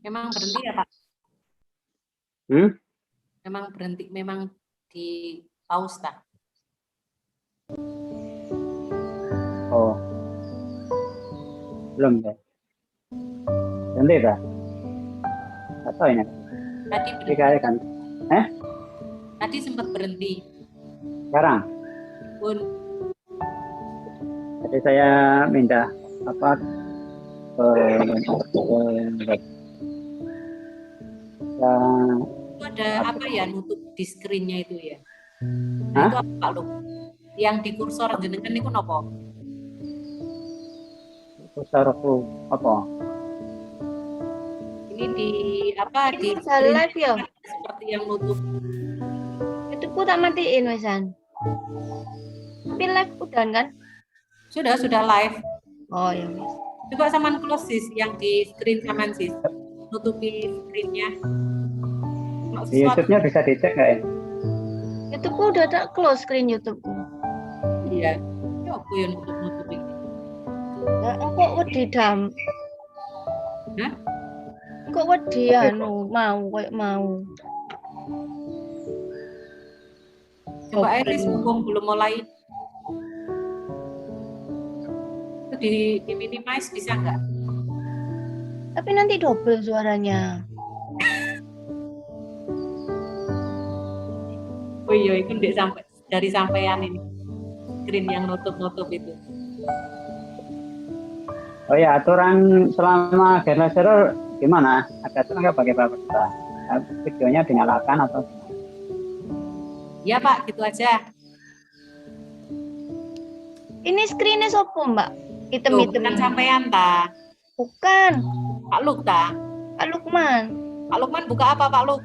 Memang berhenti ya Pak? Memang berhenti, memang di pause tak? Oh, belum deh. Berhenti tak? Atau ini? Tadi berhenti. Kan? Tadi sempat berhenti. Sekarang? Pun. Jadi saya minta apa? Itu ada apa ya nutup di screen-nya itu ya? Nah, Hah? itu apa Pak Luk? Yang di kursor jenengan itu apa? Kursorku apa? Ini di apa di screen live ya? Seperti yang nutup. Itu ku tak matiin wesan. Tapi live udah kan? Sudah live. Oh ya wis. Coba saman close sis yang di screen saman sis. Nutupi screen-nya. Di YouTube-nya bisa dicek nggak ya? YouTube ku udah tak close screen YouTube ku. Iya. Ya aku yang nutup ini. Nah, kok wedi dam? Hah? Kok wedi anu mau kayak mau. Coba aja mumpung belum mulai. Itu di minimize bisa nggak? Tapi nanti double suaranya. Oh iya, itu dari sampean ini. Screen yang nutup itu. Oh ya, aturan selama gear gimana? Ada aturan nggak bagi Bapak kita? Videonya dinyalakan atau gimana? Ya Pak, gitu aja. Ini screen-nya sopo Mbak? Hitam-hitam. Bukan sampean ta? Bukan. Pak Luk ta? Pak Lukman. Pak Lukman buka apa Pak Luk?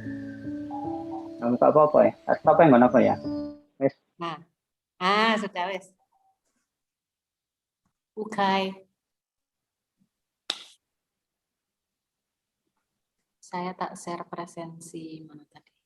Nggak buka apa-apa ya? Apa yang nggak apa ya? Wes. Nah, sudah wes. Bukai. Saya tak share presensi mana tadi.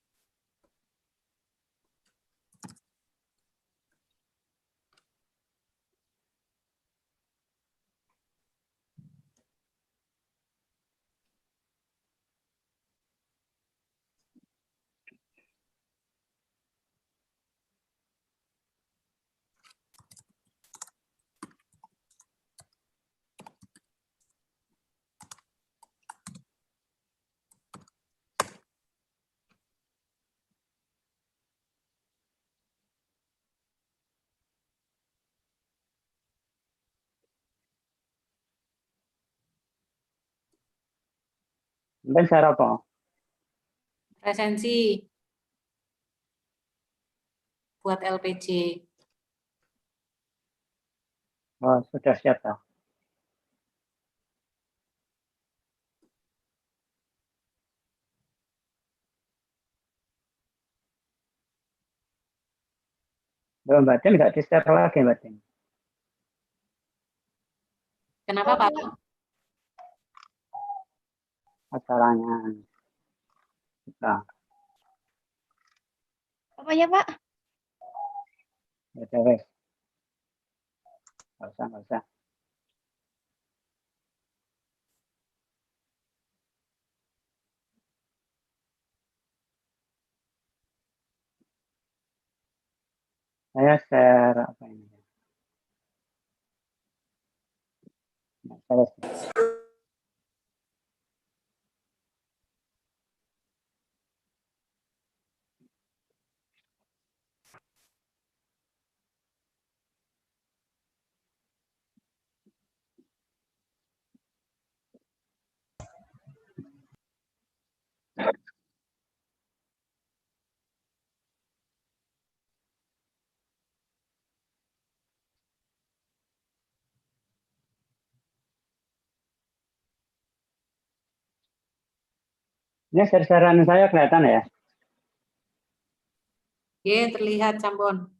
Mungkin share apa? Presensi buat LPG. Oh, sudah siap tak? Belum Mbak Tim nggak di-share lagi Mbak Tim. Kenapa Pak? Acaranya. Nah, Apanya Pak? ya wes. Nggak usah. Saya share apa ini? Nah, saya share. Ini share-sharean saya kelihatan ya? Oke, terlihat Cambon.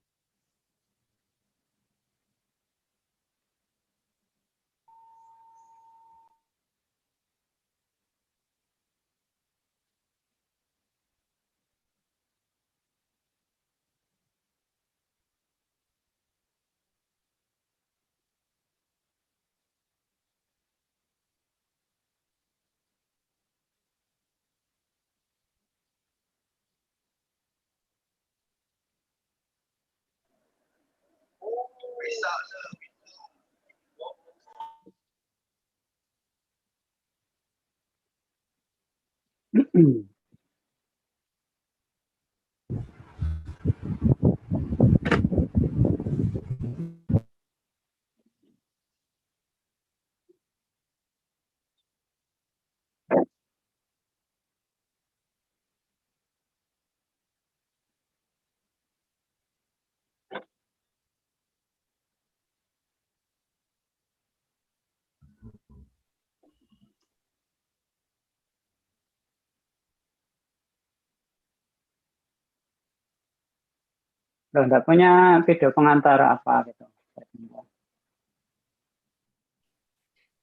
Loh, nggak punya video pengantar apa gitu.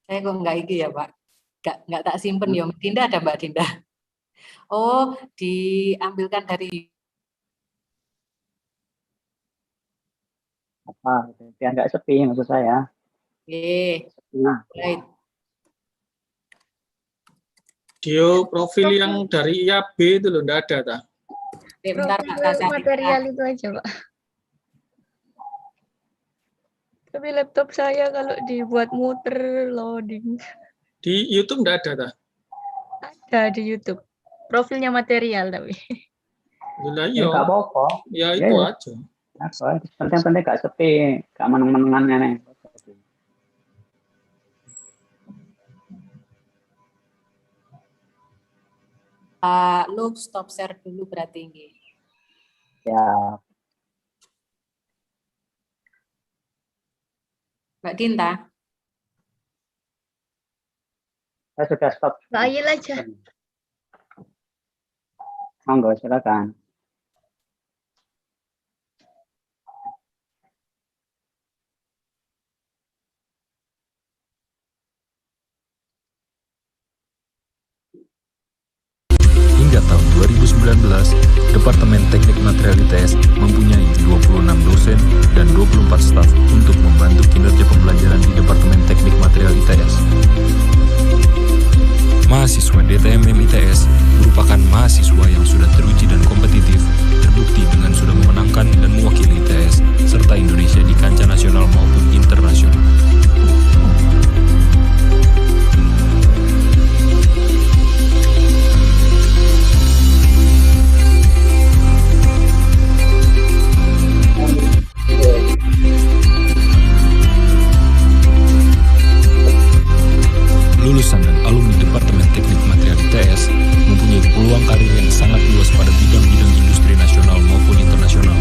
Saya kok nggak iki ya Pak, nggak tak simpen ya. Dinda ada Mbak Dinda. Oh, diambilkan dari Apa gitu. Biar nggak sepi maksud saya. Nah, right. Video profil yang dari IAB itu loh, enggak ada, tak? Bentar, Pak, tak cari. Material itu aja, Pak. Tapi laptop saya kalau dibuat muter loading. Di YouTube enggak ada, tak? Ada di YouTube. Profilnya material tapi. Ya, Nggak apa-apa. ya itu Ya, aja. penting-penting nggak sepi, nggak meneng-menengannya nih. Lu stop share dulu berarti ini. Ya, Mbak Dinta. saya sudah stop. Mbak Ayil aja. Monggo, silakan. Hingga tahun 2019, Departemen Teknik Material ITS mempunyai 26 dosen dan 24 staf untuk membantu kinerja pembelajaran di Departemen Teknik Material ITS. Mahasiswa DTMM ITS merupakan mahasiswa yang sudah teruji dan kompetitif, terbukti dengan sudah memenangkan dan mewakili ITS serta Indonesia di kancah nasional maupun internasional. Lulusan dan alumni Departemen Teknik Material ITS mempunyai peluang karir yang sangat luas pada bidang-bidang industri nasional maupun internasional.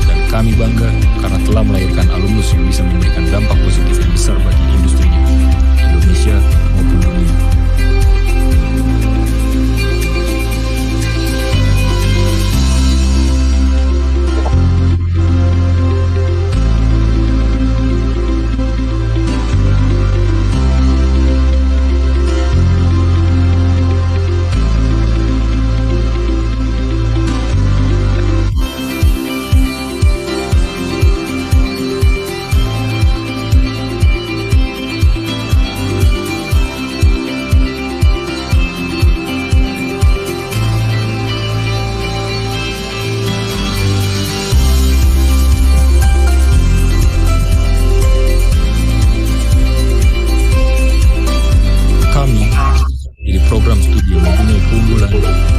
Dan kami bangga karena telah melahirkan alumnus yang bisa memberikan dampak positif yang besar bagi industrinya, Indonesia maupun dunia. Program studi mempunyai keunggulan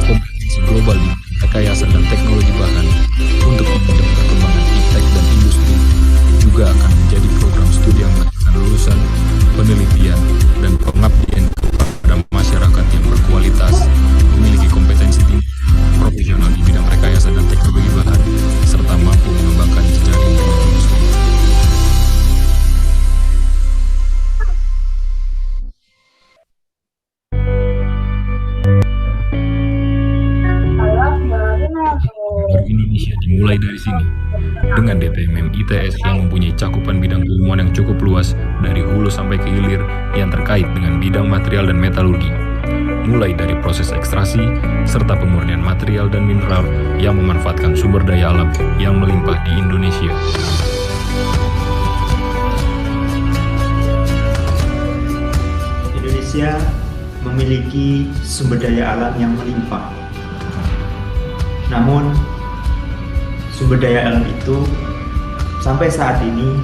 kompetensi global di rekayasa dan teknologi bahan untuk mendukung perkembangan iptek dan industri. Juga akan menjadi program studi yang melakukan lulusan, penelitian, dan pengabdian kepada masyarakat yang berkualitas, memiliki kompetensi tinggi, profesional di bidang rekayasa dan teknologi bahan, serta mampu mengembangkan jejaring di industri. Indonesia dimulai dari sini, dengan DTMM ITS yang mempunyai cakupan bidang keilmuan yang cukup luas dari hulu sampai ke hilir yang terkait dengan bidang material dan metalurgi, mulai dari proses ekstraksi serta pemurnian material dan mineral yang memanfaatkan sumber daya alam yang melimpah di Indonesia. Indonesia memiliki sumber daya alam yang melimpah. Namun, sumber daya alam itu sampai saat ini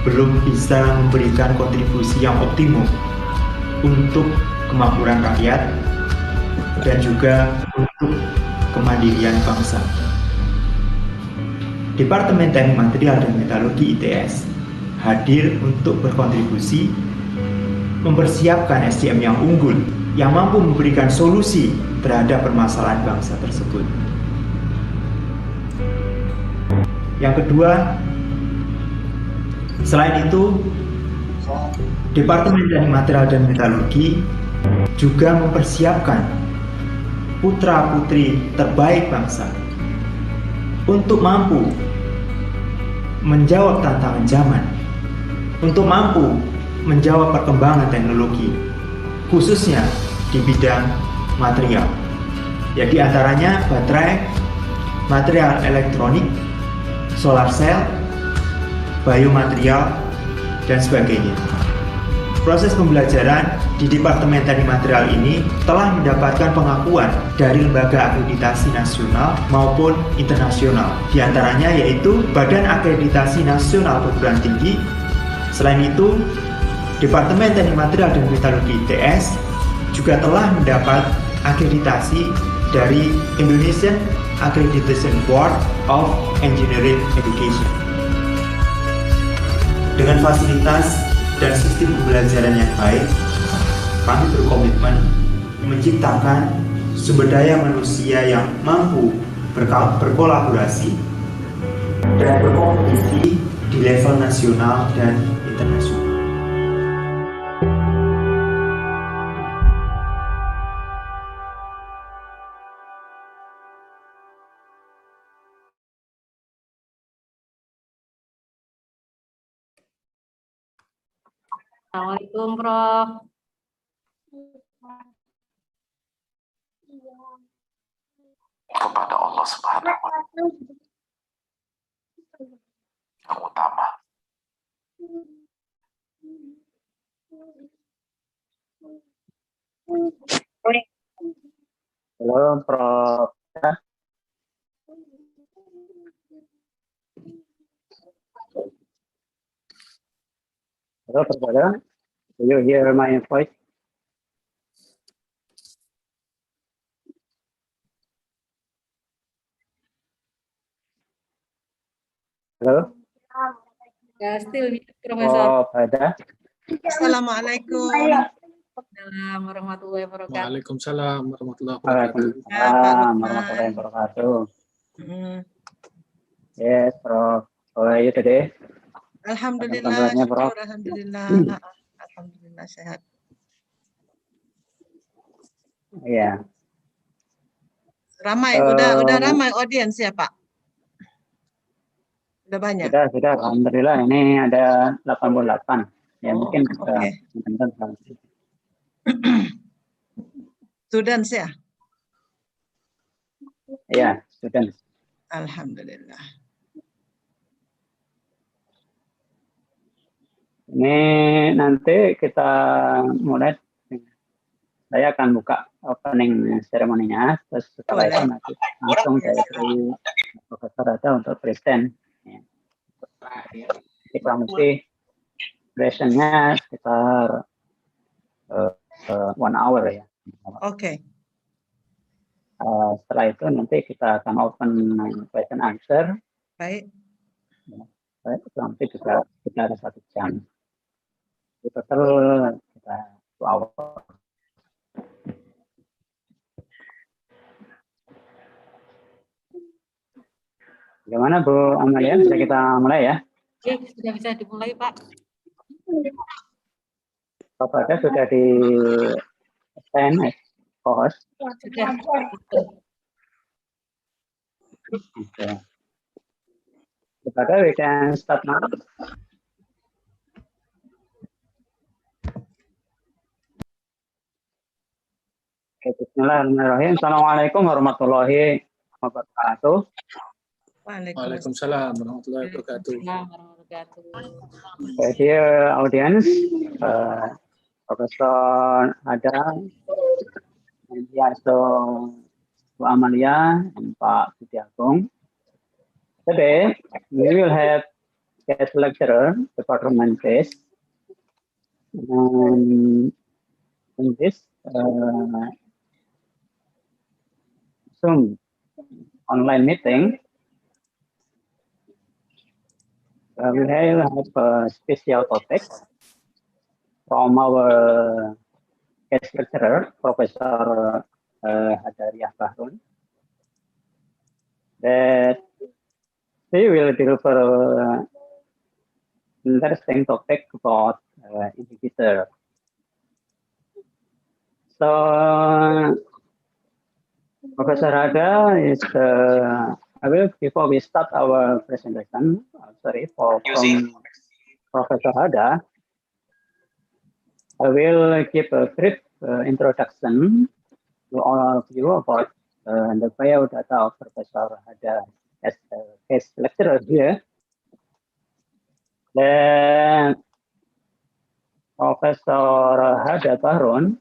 belum bisa memberikan kontribusi yang optimum untuk kemakmuran rakyat dan juga untuk kemandirian bangsa. Departemen Teknik Material dan Metalurgi ITS hadir untuk berkontribusi mempersiapkan SDM yang unggul yang mampu memberikan solusi terhadap permasalahan bangsa tersebut. Yang kedua, selain itu, Departemen Teknik Material dan Metalurgi juga mempersiapkan putra-putri terbaik bangsa untuk mampu menjawab tantangan zaman, untuk mampu menjawab perkembangan teknologi, khususnya di bidang material. Ya, di antaranya baterai, material elektronik, solar cell, biomaterial, dan sebagainya. Proses pembelajaran di Departemen Teknik Material ini telah mendapatkan pengakuan dari lembaga akreditasi nasional maupun internasional. Di antaranya yaitu Badan Akreditasi Nasional Perguruan Tinggi. Selain itu, Departemen Teknik Material dan Metalurgi ITS juga telah mendapat akreditasi dari Indonesian Accreditation Board of Engineering Education. Dengan fasilitas dan sistem pembelajaran yang baik, kami berkomitmen menciptakan sumber daya manusia yang mampu berkolaborasi dan berkompetisi di level nasional dan internasional. Assalamualaikum, Prof. Kepada Allah Subhanahu wa Ta'ala yang utama. Halo, Prof. Halo, Prof. Do you hear my voice? Halo? Ya, still mute, Profesor. Oh, ada. Assalamualaikum. Assalamualaikum warahmatullahi wabarakatuh. Waalaikumsalam warahmatullahi wabarakatuh. Waalaikumsalam warahmatullahi wabarakatuh. Yes, Prof. How are you today? Alhamdulillah, Kabarnya, Prof? syukur, alhamdulillah. Alhamdulillah sehat. Iya. Ramai, udah ramai audiens ya, Pak? Udah banyak? Sudah. Alhamdulillah, ini ada 88. Ya, mungkin bisa oke. menonton. Students ya? Iya, student. Alhamdulillah. Ini nanti kita mulai. Saya akan buka opening seremoninya, terus setelah itu nanti langsung saya beri Profesor Ada untuk present. Ya. Kita mesti presentnya sekitar 1 hour ya. Oke. Setelah itu nanti kita akan open question answer. Baik. Nanti juga kita ada 1 jam. Total kita 2 hour. Bagaimana Bu Amalia? Bisa kita mulai ya? Oke, sudah bisa dimulai, Pak. Bapak sudah di stand host. Sudah. Okay. Bapak, we can start now. Bismillahirrahmanirrahim. Assalamualaikum warahmatullahi wabarakatuh. Waalaikumsalam warahmatullahi wabarakatuh. Dear audience, Profesor Ada, and also Bu Amalia and Pak Budi Agung. Today we will have guest lecturer, department case, and in this Zoom online meeting, we have a special topic from our guest lecturer, Professor Hadariah Bahron, that he will deliver interesting topic about inhibitor. So, Professor Hada is, I will, before we start our presentation, from Professor Hada, I will give a brief introduction to all of you about the biodata of Professor Hada as a guest lecturer here. Then Professor Hada Bahron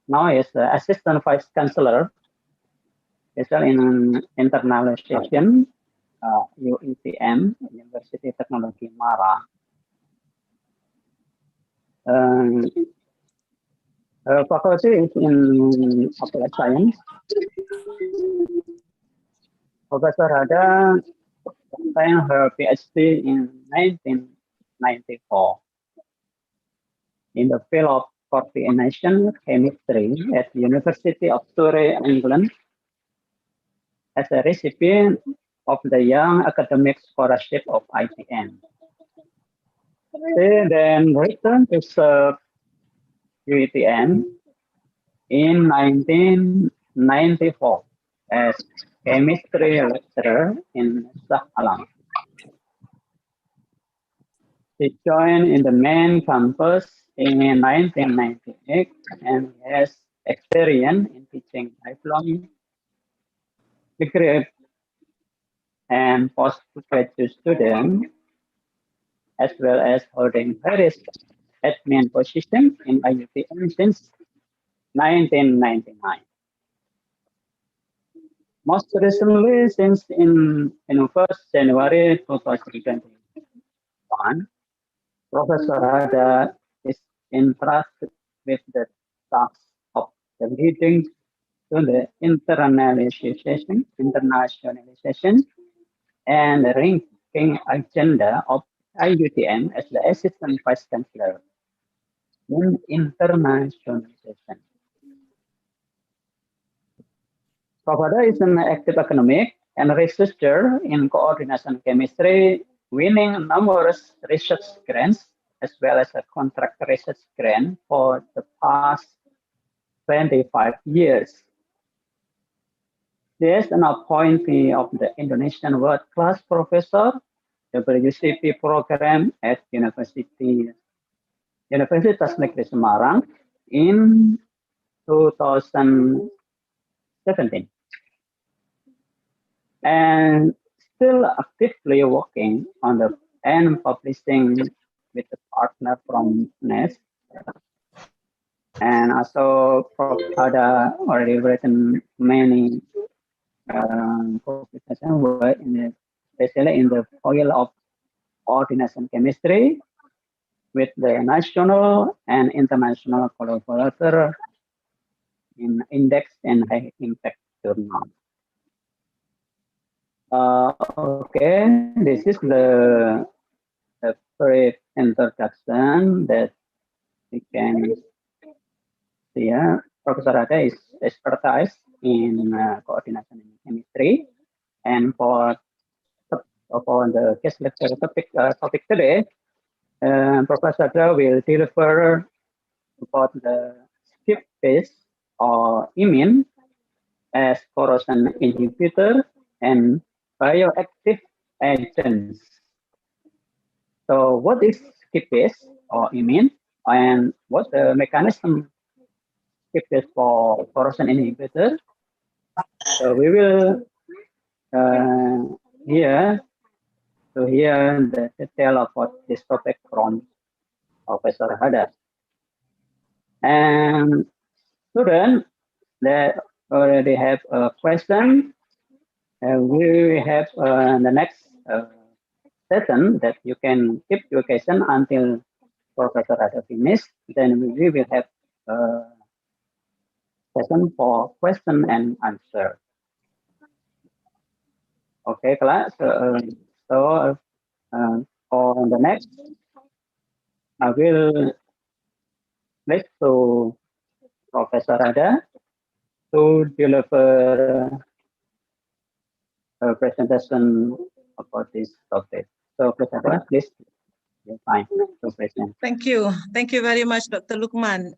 now is the Assistant Vice Chancellor, especially in Internalization, UiTM, Universiti Teknologi Mara. Faculty is in Applied Science. Professor Hada obtained her PhD in 1994 in the field of coordination chemistry at the University of Surrey, England, as a recipient of the Young Academic Scholarship of ITM. She then returned to serve UiTM in 1994 as chemistry lecturer in Shah Alam. She joined in the main campus in 1998 and has experience in teaching lifelong degree and postgraduate students, as well as holding various admin positions in UiTM since 1999. Most recently, since in 1st January 2021, Professor Hada is entrusted with the task of the leading to the internationalization and the ranking agenda of UiTM as the Assistant Vice Chancellor in internationalization. Prof. Hada is an active academic and researcher in coordination chemistry, winning numerous research grants as well as a contract research grant for the past 25 years. She is an appointee of the Indonesian World Class Professor, WCP program at Universitas Negeri Semarang in 2017. And still actively working on the and publishing with a partner from NES. And also Prof. Hada already written many publications, especially in the field of coordination chemistry with the national and international collaborator in index and high impact journal. Okay, this is the brief introduction that we can see here. Professor Hada is expertise in coordination in chemistry, and for the guest lecture topic today, Professor Hada will deliver about the skip base or imine as corrosion inhibitor and bioactive agents. So what is skip base or imine, and what's the mechanism skip base for corrosion inhibitor? So we will hear the detail about this topic from Professor Hada. And students that already have a question, we have the next session that you can keep your question until Professor Hada finish. Then we will have session for question and answer. Okay, class. So for the next, I will leave to Professor Ada to deliver a presentation about this topic. So, Professor, please, you're fine to present. Thank you. Thank you very much, Dr. Lukman.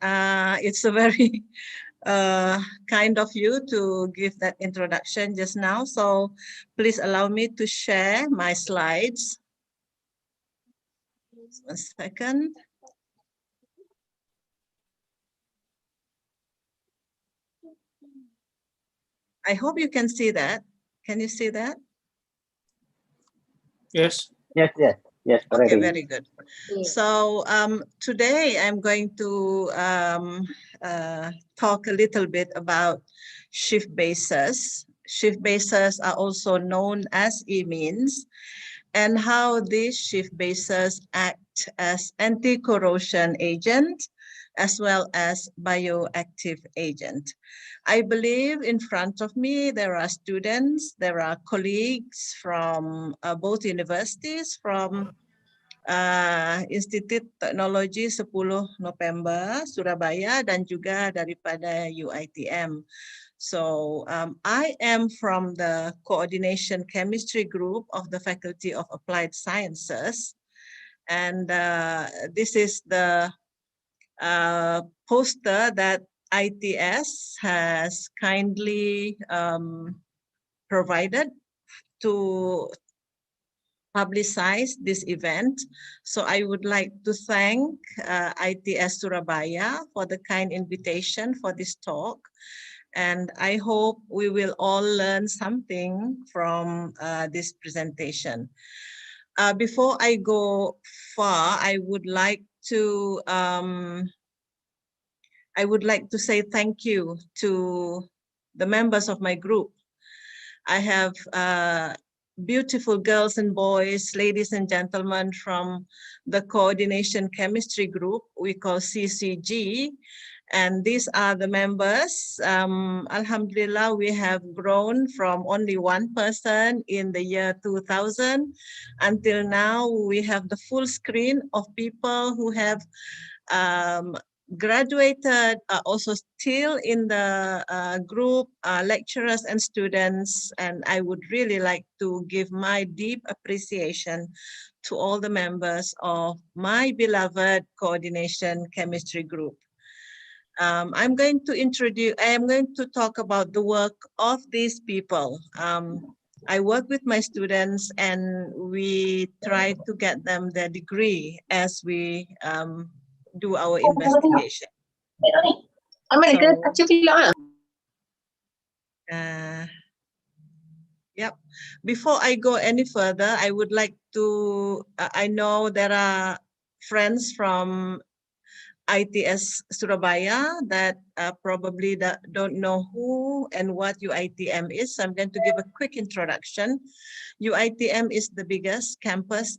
It's a very kind of you to give that introduction just now. So please allow me to share my slides. Just 1 second. I hope you can see that. Can you see that? Yes. Yes, yes, yes. Okay, Already. very good. So today I'm going to talk a little bit about Schiff bases. Schiff bases are also known as Imines, and how these Schiff bases act as anti-corrosion agent as well as bioactive agent. I believe in front of me there are students, there are colleagues from both universities, from Institut Teknologi 10 November Surabaya dan juga daripada UiTM. So I am from the coordination chemistry group of the Faculty of Applied Sciences, and this is the poster that ITS has kindly provided to publicize this event. So I would like to thank ITS Surabaya for the kind invitation for this talk. And I hope we will all learn something from this presentation. Before I go far, I would like to say thank you to the members of my group. I have beautiful girls and boys, ladies and gentlemen from the coordination chemistry group we call CCG. And these are the members. Alhamdulillah, we have grown from only one person in the year 2000 until now. We have the full screen of people who have graduated, also still in the group, lecturers and students. And I would really like to give my deep appreciation to all the members of my beloved coordination chemistry group. I am going to talk about the work of these people. I work with my students and we try to get them their degree as we do our investigation. Yep. Before I go any further, I would like to, I know there are friends from ITS Surabaya that probably don't know who and what UiTM is. So I'm going to give a quick introduction. UiTM is the biggest campus,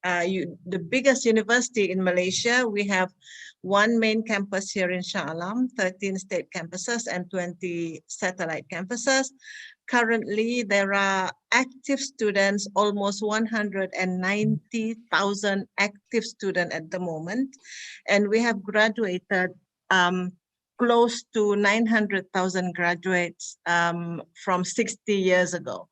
the biggest university in Malaysia. We have one main campus here in Shah Alam, 13 state campuses and 20 satellite campuses. Currently, there are active students, almost 190,000 active students at the moment. And we have graduated close to 900,000 graduates from 60 years ago.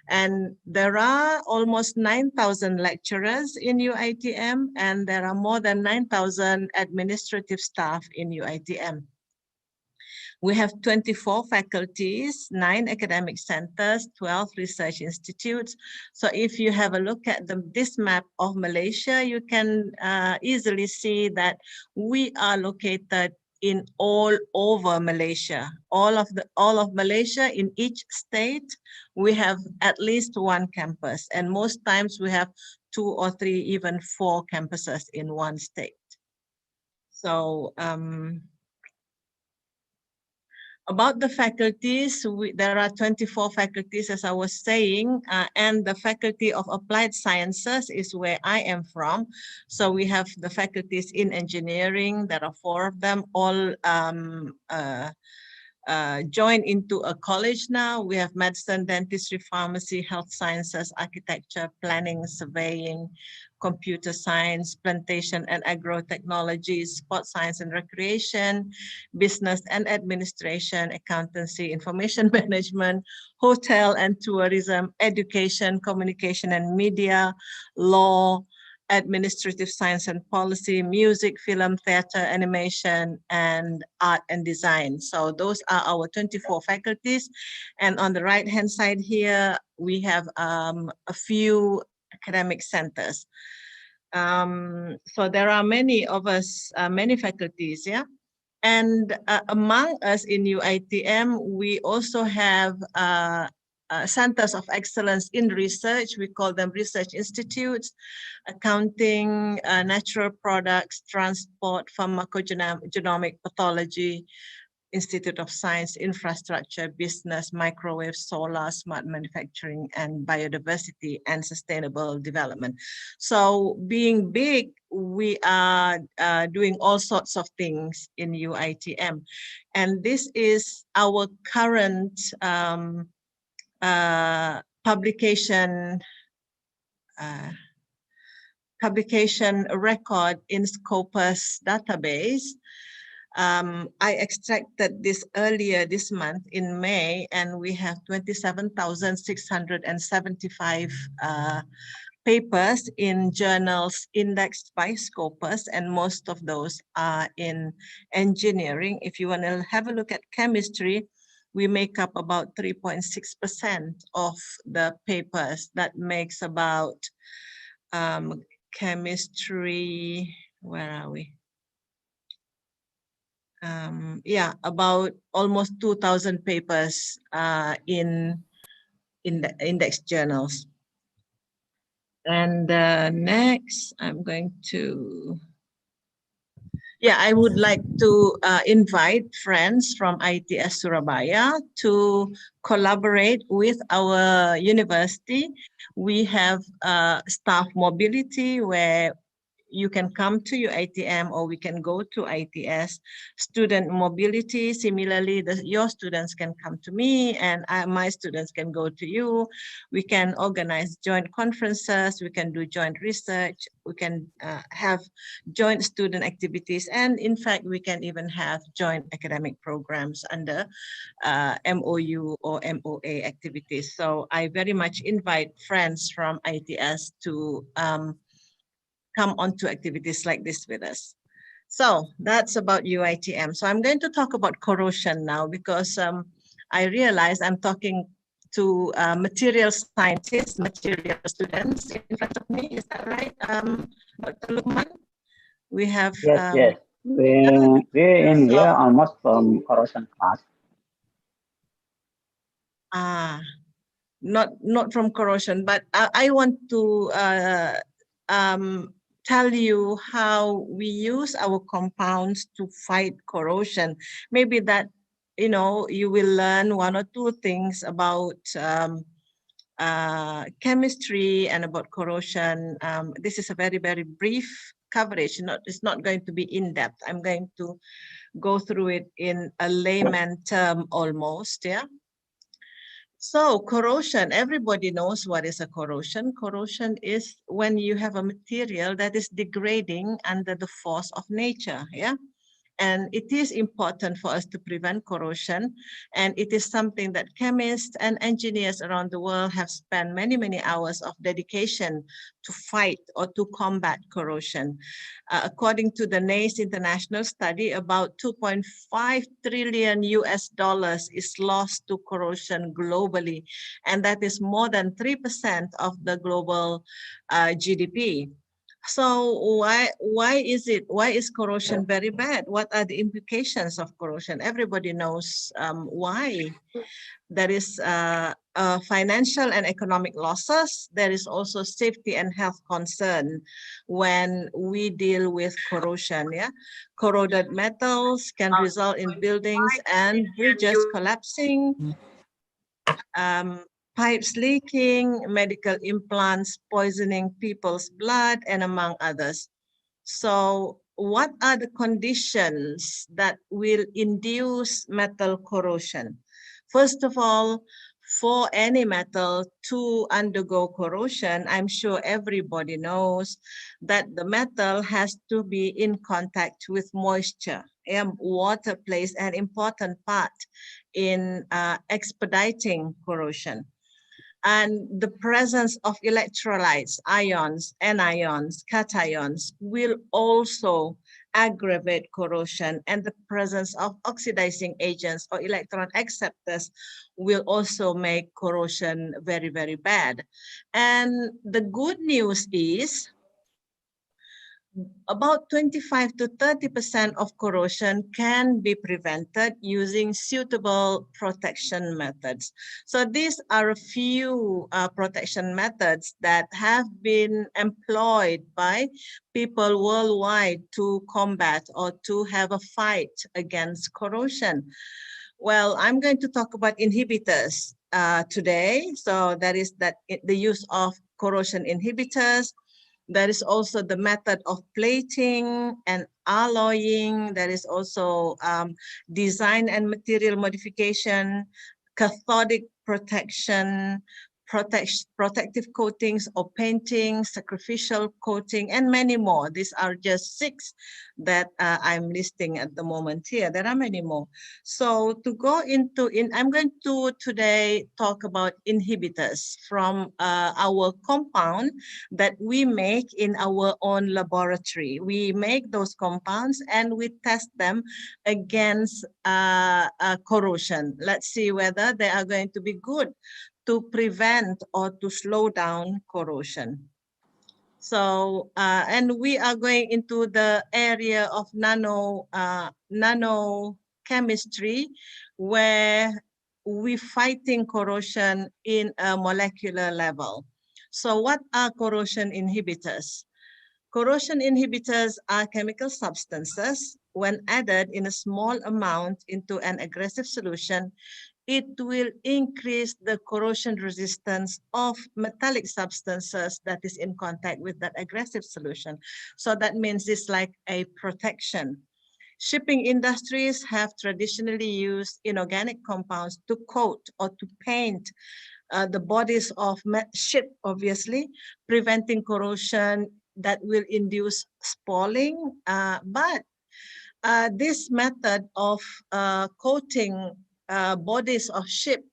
And there are almost 9,000 lecturers in UiTM, and there are more than 9,000 administrative staff in UiTM. We have 24 faculties, 9 academic centers, 12 research institutes. So if you have a look at this map of Malaysia, you can easily see that we are located in all over Malaysia. All of Malaysia, in each state, we have at least one campus. And most times we have 2 or 3, even 4 campuses in one state. So, about the faculties, there are 24 faculties, as I was saying, and the Faculty of Applied Sciences is where I am from. So we have the faculties in engineering, there are 4 of them, all joined into a college now. We have medicine, dentistry, pharmacy, health sciences, architecture, planning, surveying, computer science, plantation and agrotechnology, sports science and recreation, business and administration, accountancy, information management, hotel and tourism, education, communication and media, law, administrative science and policy, music, film, theater, animation, and art and design. So those are our 24 faculties. And on the right-hand side here, we have a few academic centers. So there are many of us, many faculties, yeah? And among us in UiTM, we also have centers of excellence in research. We call them research institutes, accounting, natural products, transport, pharmacogenomic pathology, Institute of Science, Infrastructure, Business, Microwave, Solar, Smart Manufacturing, and Biodiversity and Sustainable Development. So being big, we are doing all sorts of things in UiTM. And this is our current publication record in Scopus database. I extracted this earlier this month in May, and we have 27,675 papers in journals indexed by Scopus, and most of those are in engineering. If you want to have a look at chemistry, we make up about 3.6% of the papers. That makes about chemistry, where are we? Yeah, about almost 2,000 papers in the index journals. And next, I'm going to, yeah, I would like to invite friends from ITS Surabaya to collaborate with our university. We have staff mobility where you can come to UiTM or we can go to ITS. Student mobility, similarly, your students can come to me and my students can go to you. We can organize joint conferences, we can do joint research, we can have joint student activities, and in fact, we can even have joint academic programs under MOU or MOA activities. So I very much invite friends from ITS to come on to activities like this with us. So that's about UiTM. So I'm going to talk about corrosion now because I realize I'm talking to material scientists, material students in front of me. Is that right, Dr. Lukman? We have... Yes. We're in here almost from corrosion class. Not from corrosion, but I want to tell you how we use our compounds to fight corrosion. Maybe that, you know, you will learn one or two things about chemistry and about corrosion. This is a very, very brief coverage. It's not going to be in-depth. I'm going to go through it in a layman term almost, yeah? So corrosion, everybody knows what is a corrosion. Corrosion is when you have a material that is degrading under the force of nature, yeah? And it is important for us to prevent corrosion. And it is something that chemists and engineers around the world have spent many, many hours of dedication to fight or to combat corrosion. According to the NACE international study, about 2.5 trillion US dollars is lost to corrosion globally. And that is more than 3% of the global GDP. So why is corrosion very bad? What are the implications of corrosion? Everybody knows why. There is financial and economic losses. There is also safety and health concern when we deal with corrosion. Yeah, corroded metals can result in buildings and bridges collapsing. Pipes leaking, medical implants poisoning people's blood, and among others. So what are the conditions that will induce metal corrosion? First of all, for any metal to undergo corrosion, I'm sure everybody knows that the metal has to be in contact with moisture. And water plays an important part in expediting corrosion. And the presence of electrolytes, ions, anions, cations will also aggravate corrosion, and the presence of oxidizing agents or electron acceptors will also make corrosion very, very bad. And the good news is about 25 to 30% of corrosion can be prevented using suitable protection methods. So these are a few protection methods that have been employed by people worldwide to combat or to have a fight against corrosion. Well, I'm going to talk about inhibitors today. So that is the use of corrosion inhibitors. There is also the method of plating and alloying. There is also design and material modification, cathodic protection, protective coatings or painting, sacrificial coating, and many more. These are just 6 that I'm listing at the moment here. There are many more. So to go into, I'm going to today talk about inhibitors from our compound that we make in our own laboratory. We make those compounds and we test them against corrosion. Let's see whether they are going to be good to prevent or to slow down corrosion. So, and we are going into the area of nanochemistry, where we're fighting corrosion in a molecular level. So what are corrosion inhibitors? Corrosion inhibitors are chemical substances. When added in a small amount into an aggressive solution, it will increase the corrosion resistance of metallic substances that is in contact with that aggressive solution. So that means it's like a protection. Shipping industries have traditionally used inorganic compounds to coat or to paint the bodies of ship, obviously, preventing corrosion that will induce spalling. But this method of coating bodies of ships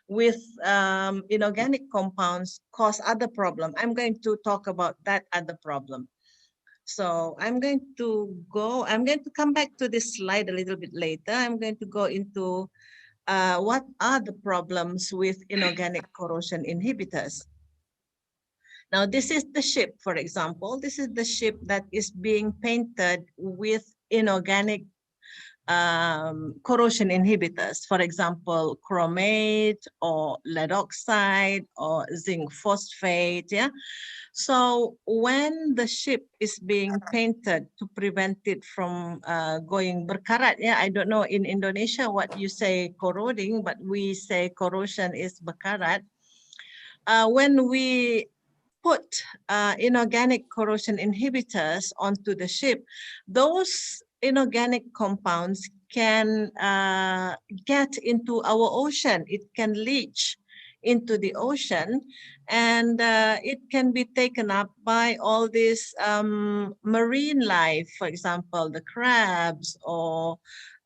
with inorganic compounds cause other problem. I'm going to talk about that other problem. So I'm going to come back to this slide a little bit later. I'm going to go into what are the problems with inorganic corrosion inhibitors. Now, this is the ship, for example. This is the ship that is being painted with inorganic corrosion inhibitors, for example, chromate or lead oxide or zinc phosphate. Yeah. So when the ship is being painted to prevent it from going berkarat, yeah, I don't know in Indonesia what you say corroding, but we say corrosion is berkarat. When we put inorganic corrosion inhibitors onto the ship, those inorganic compounds can get into our ocean. It can leach into the ocean, and it can be taken up by all this marine life, for example, the crabs or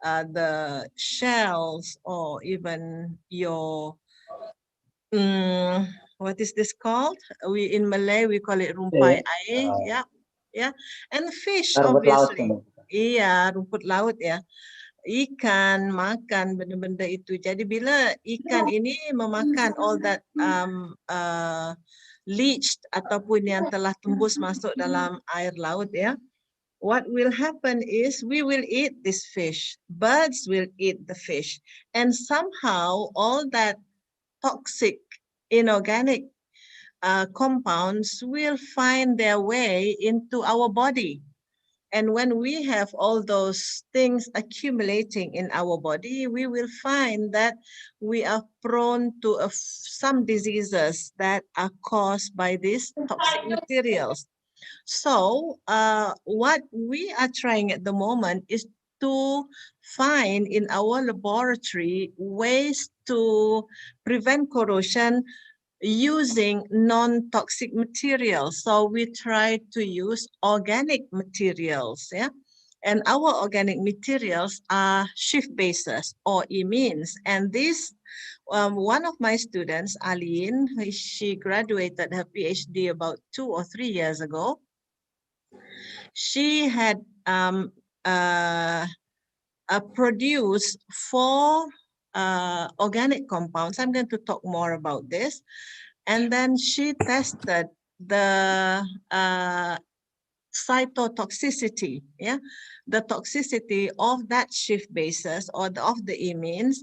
the shells, or even your what is this called? In Malay we call it rumpai air. Yeah, yeah, and fish obviously. Iya, rumput laut ya. Ikan makan benda-benda itu. Jadi bila ikan ini memakan all that leached ataupun yang telah tembus masuk dalam air laut ya, what will happen is we will eat this fish. Birds will eat the fish, and somehow all that toxic inorganic compounds will find their way into our body. And when we have all those things accumulating in our body, we will find that we are prone to some diseases that are caused by these toxic materials. So what we are trying at the moment is to find in our laboratory ways to prevent corrosion using non-toxic materials. So we try to use organic materials, yeah? And our organic materials are Schiff bases or imines. And this, one of my students, Aline, she graduated her PhD about 2 or 3 years ago. She had produced 4 organic compounds. I'm going to talk more about this. And then she tested the cytotoxicity, yeah, the toxicity of that Schiff bases or of the imines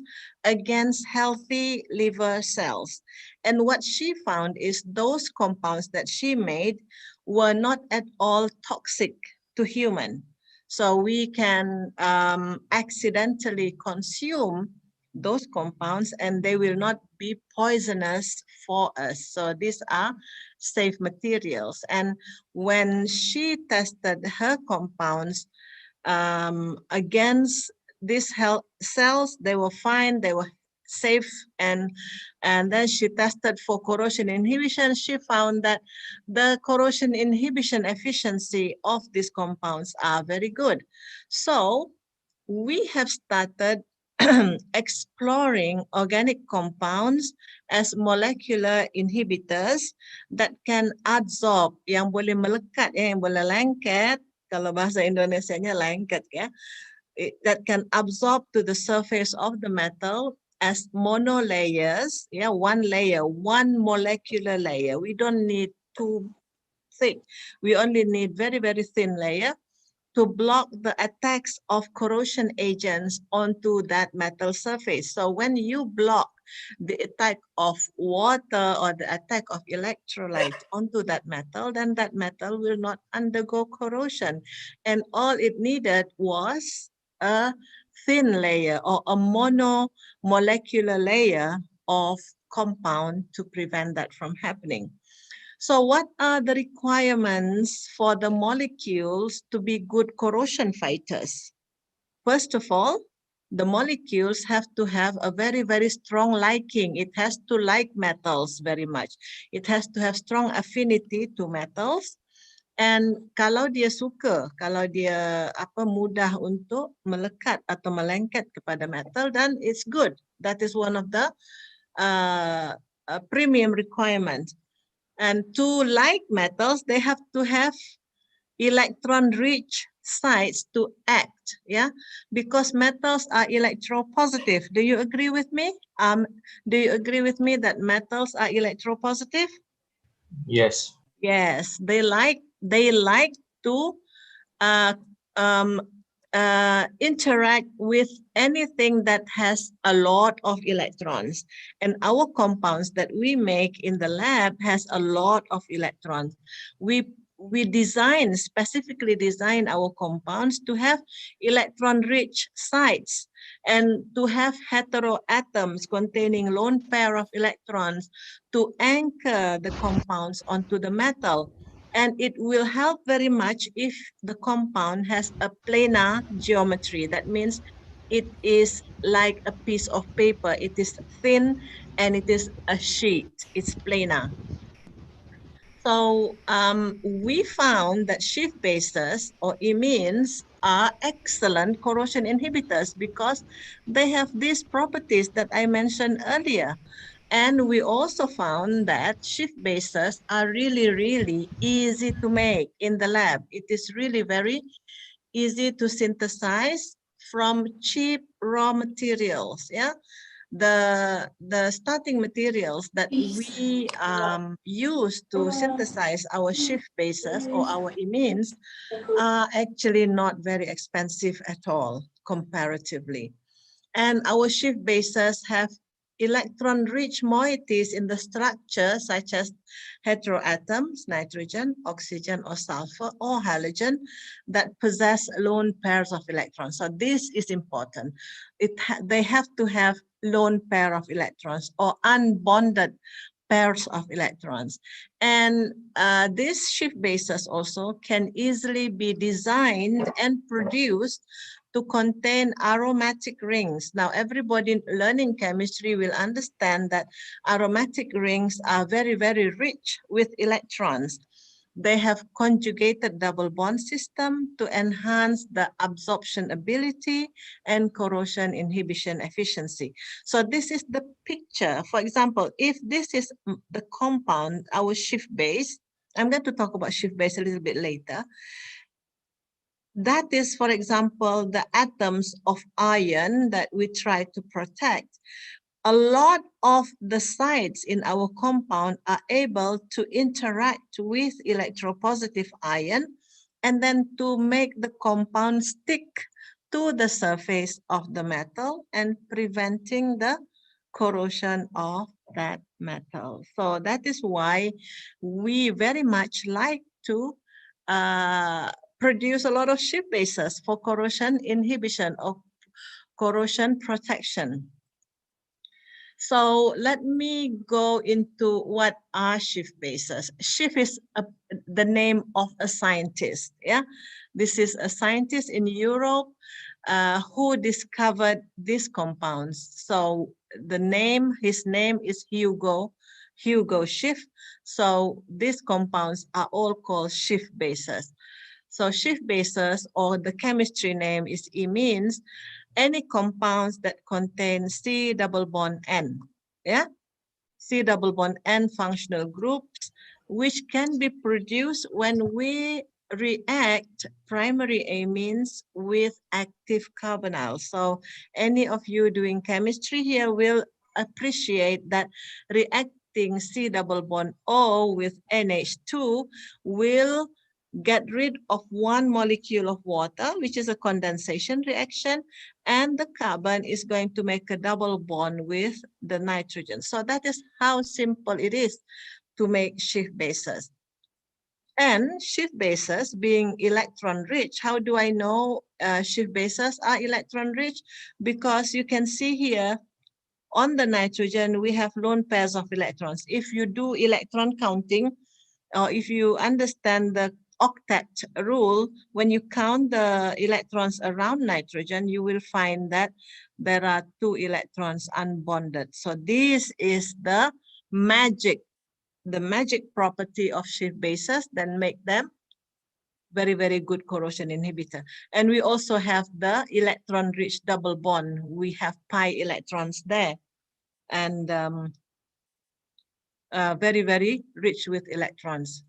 against healthy liver cells. And what she found is those compounds that she made were not at all toxic to human. So we can accidentally consume those compounds and they will not be poisonous for us. So these are safe materials. And when she tested her compounds against these health cells, they were fine, they were safe, and then she tested for corrosion inhibition. She found that the corrosion inhibition efficiency of these compounds are very good. So we have started exploring organic compounds as molecular inhibitors that can adsorb, yang boleh melekat, yang boleh lengket, kalau bahasa Indonesianya lengket ya, that can absorb to the surface of the metal as monolayers, yeah, one layer, one molecular layer. We don't need too thick. We only need very, very thin layer to block the attacks of corrosion agents onto that metal surface. So when you block the attack of water or the attack of electrolytes onto that metal, then that metal will not undergo corrosion. And all it needed was a thin layer or a monomolecular layer of compound to prevent that from happening. So what are the requirements for the molecules to be good corrosion fighters? First of all, the molecules have to have a very, very strong liking. It has to like metals very much. It has to have strong affinity to metals. And kalau dia suka, kalau dia mudah untuk melekat atau melengket kepada metal, then it's good. That is one of the premium requirements. And to like metals, they have to have electron-rich sites to act, yeah? Because metals are electropositive. Do you agree with me? Do you agree with me that metals are electropositive? Yes. Yes, they like to interact with anything that has a lot of electrons. And our compounds that we make in the lab has a lot of electrons. We specifically design our compounds to have electron-rich sites and to have heteroatoms containing lone pair of electrons to anchor the compounds onto the metal. And it will help very much if the compound has a planar geometry. That means it is like a piece of paper. It is thin and it is a sheet. It's planar. So we found that Schiff bases or imines are excellent corrosion inhibitors because they have these properties that I mentioned earlier. And we also found that Schiff bases are really, really easy to make in the lab. It is really very easy to synthesize from cheap raw materials. Yeah, the starting materials that we use to synthesize our Schiff bases or our imines are actually not very expensive at all comparatively. And our Schiff bases have electron-rich moieties in the structure, such as heteroatoms, nitrogen, oxygen, or sulfur, or halogen, that possess lone pairs of electrons. So this is important. They have to have lone pair of electrons or unbonded pairs of electrons. And these Schiff bases also can easily be designed and produced to contain aromatic rings. Now, everybody learning chemistry will understand that aromatic rings are very, very rich with electrons. They have conjugated double bond system to enhance the absorption ability and corrosion inhibition efficiency. So this is the picture. For example, if this is the compound, our Schiff base, I'm going to talk about Schiff base a little bit later. That is, for example, the atoms of iron that we try to protect. A lot of the sites in our compound are able to interact with electropositive ion and then to make the compound stick to the surface of the metal and preventing the corrosion of that metal. So that is why we very much like to produce a lot of Schiff bases for corrosion inhibition or corrosion protection. So let me go into what are Schiff bases. Schiff is the name of a scientist. Yeah, this is a scientist in Europe who discovered these compounds. So the name, his name is Hugo Schiff. So these compounds are all called Schiff bases. So Schiff bases, or the chemistry name is Imines, any compounds that contain C double bond N, yeah? C double bond N functional groups, which can be produced when we react primary amines with active carbonyls. So any of you doing chemistry here will appreciate that reacting C double bond O with NH2 will get rid of one molecule of water, which is a condensation reaction, and the carbon is going to make a double bond with the nitrogen. So that is how simple it is to make Schiff bases. And Schiff bases being electron rich, how do I know Schiff bases are electron rich? Because you can see here on the nitrogen, we have lone pairs of electrons. If you do electron counting, or if you understand the octet rule, when you count the electrons around nitrogen, you will find that there are 2 electrons unbonded. So this is the magic property of Schiff bases that make them very, very good corrosion inhibitor. And we also have the electron-rich double bond. We have pi electrons there, and very, very rich with electrons.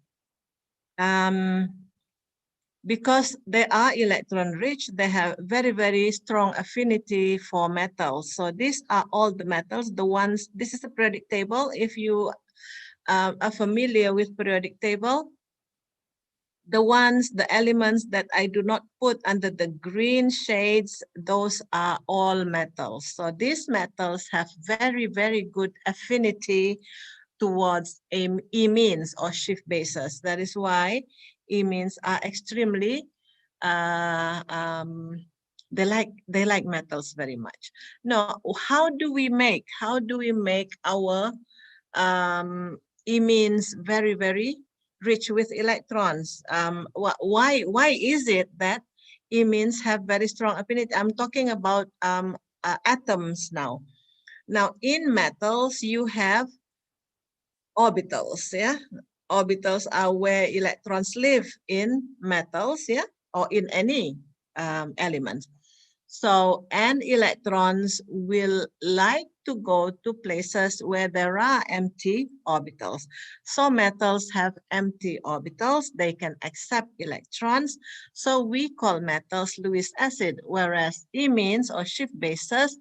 Because they are electron rich, they have very, very strong affinity for metals. So these are all the metals, the ones, this is a periodic table. If you are familiar with periodic table, the elements that I do not put under the green shades, those are all metals. So these metals have very, very good affinity towards imines or Schiff bases. That is why imines are extremely, they like metals very much. Now, how do we make our imines very, very rich with electrons? Why is it that imines have very strong affinity? I'm talking about atoms now. Now, in metals, you have orbitals, yeah? Orbitals are where electrons live in metals, yeah? Or in any element. So, and electrons will like to go to places where there are empty orbitals. So metals have empty orbitals, they can accept electrons. So we call metals Lewis acid, whereas imines or Schiff bases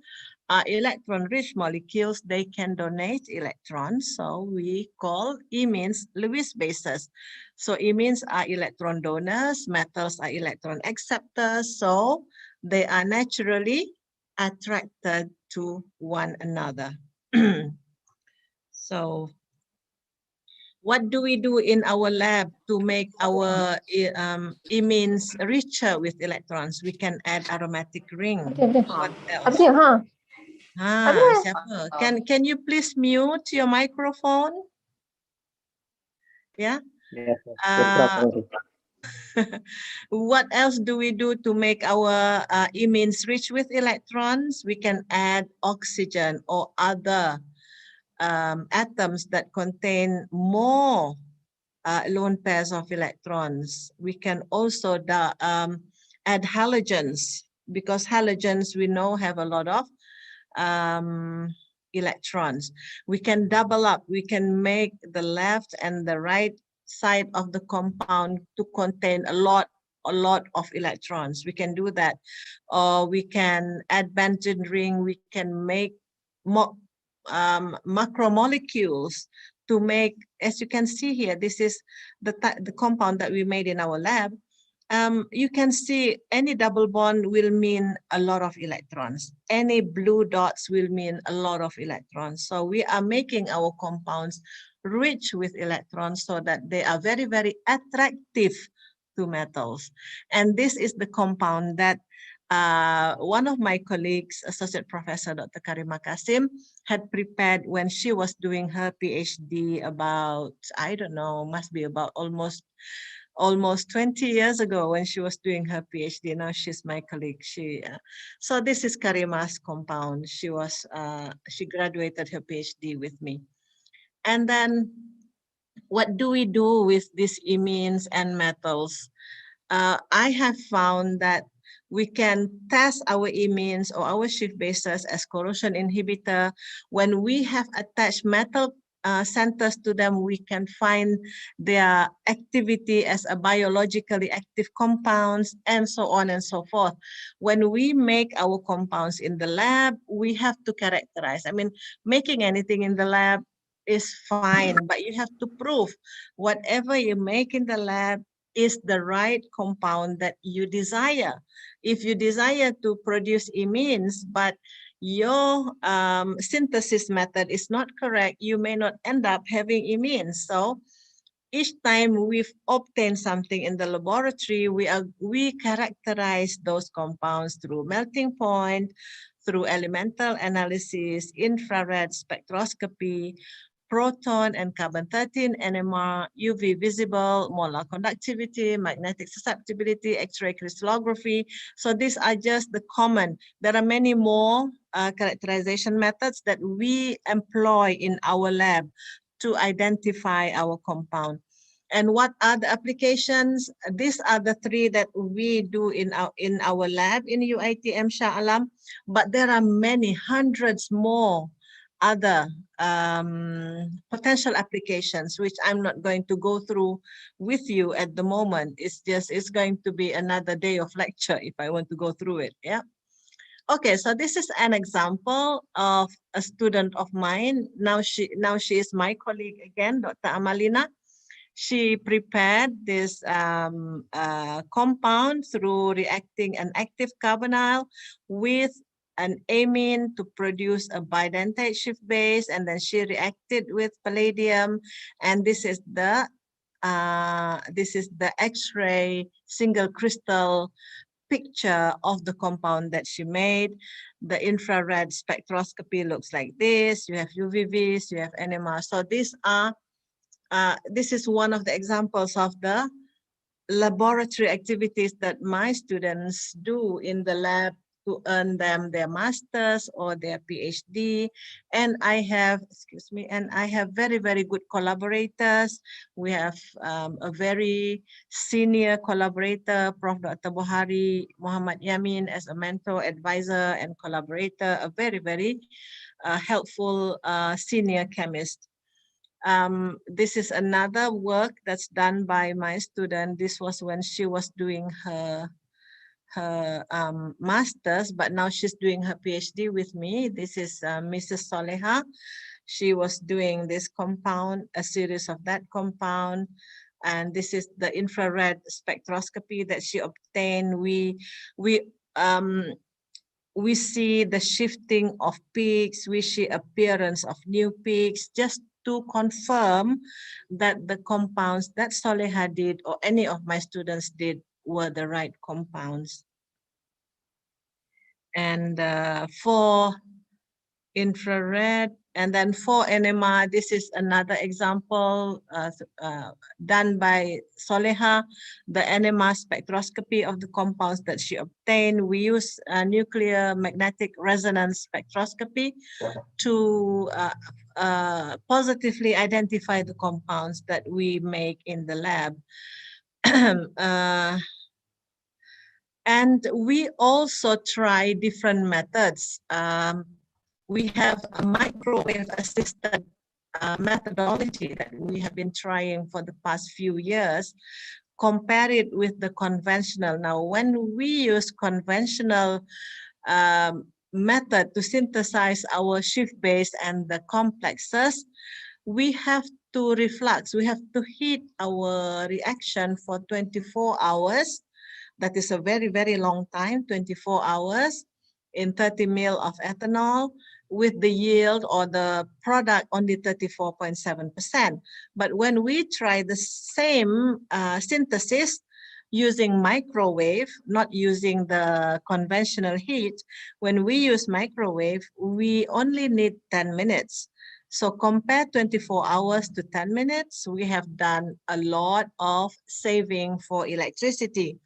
are electron-rich molecules, they can donate electrons. So we call imines Lewis bases. So imines are electron donors, metals are electron acceptors. So they are naturally attracted to one another. So what do we do in our lab to make our imines richer with electrons? We can add aromatic ring. What else? Siapa? Can you please mute your microphone? Yeah. Yes, yes. What else do we do to make our imines rich with electrons? We can add oxygen or other atoms that contain more lone pairs of electrons. We can also add halogens, because halogens we know have a lot of electrons. We can double up. We can make the left and the right side of the compound to contain a lot of electrons. We can do that. Or we can add benzene ring. We can make macromolecules to make, as you can see here, this is the compound that we made in our lab. You can see any double bond will mean a lot of electrons. Any blue dots will mean a lot of electrons. So we are making our compounds rich with electrons so that they are very, very attractive to metals. And this is the compound that one of my colleagues, Associate Professor Dr. Karima Kasim, had prepared when she was doing her PhD about, I don't know, must be about almost 20 years ago when she was doing her PhD. Now she's my colleague. So this is Karima's compound. She graduated her PhD with me. And then what do we do with these imines and metals? I have found that we can test our imines or our Schiff bases as corrosion inhibitor. When we have attached metal centers to them, we can find their activity as a biologically active compounds, and so on and so forth. When we make our compounds in the lab, we have to characterize. I mean, making anything in the lab is fine, but you have to prove whatever you make in the lab is the right compound that you desire. If you desire to produce imines, but your synthesis method is not correct, you may not end up having imines. So each time we've obtained something in the laboratory, we characterize those compounds through melting point, through elemental analysis, infrared spectroscopy, proton and carbon-13 NMR, UV visible, molar conductivity, magnetic susceptibility, X-ray crystallography. So these are just the common. There are many more characterization methods that we employ in our lab to identify our compound. And what are the applications? These are the three that we do in our lab in UiTM Shah Alam, but there are many hundreds more other potential applications, which I'm not going to go through with you at the moment. It's going to be another day of lecture if I want to go through it. Yeah. Okay, so this is an example of a student of mine. Now she is my colleague again, Dr. Amalina. She prepared this compound through reacting an active carbonyl with an amine to produce a bidentate Schiff base, and then she reacted with palladium, and this is the X-ray single crystal picture of the compound that she made. The infrared spectroscopy looks like this. You have UVVs, you have NMR. So these are this is one of the examples of the laboratory activities that my students do in the lab to earn them their master's or their PhD. And I have, very, very good collaborators. We have a very senior collaborator, Prof. Dr. Bohari Muhammad Yamin, as a mentor, advisor, and collaborator, a very, very helpful senior chemist. This is another work that's done by my student. This was when she was doing her master's, but now she's doing her PhD with me. This is Mrs. Soleha. She was doing this compound, a series of that compound, and this is the infrared spectroscopy that she obtained. We see the shifting of peaks, we see appearance of new peaks, just to confirm that the compounds that Soleha did or any of my students did were the right compounds. And for infrared, and then for NMR, this is another example done by Soleha, the NMR spectroscopy of the compounds that she obtained. We use nuclear magnetic resonance spectroscopy to positively identify the compounds that we make in the lab. And we also try different methods. We have a microwave-assisted methodology that we have been trying for the past few years, compare it with the conventional. Now, when we use conventional method to synthesize our Schiff base and the complexes, we have to reflux, we have to heat our reaction for 24 hours. That is a very, very long time, 24 hours in 30 ml of ethanol, with the yield or the product only 34.7%. But when we try the same synthesis using microwave, not using the conventional heat, when we use microwave, we only need 10 minutes. So compare 24 hours to 10 minutes, we have done a lot of saving for electricity.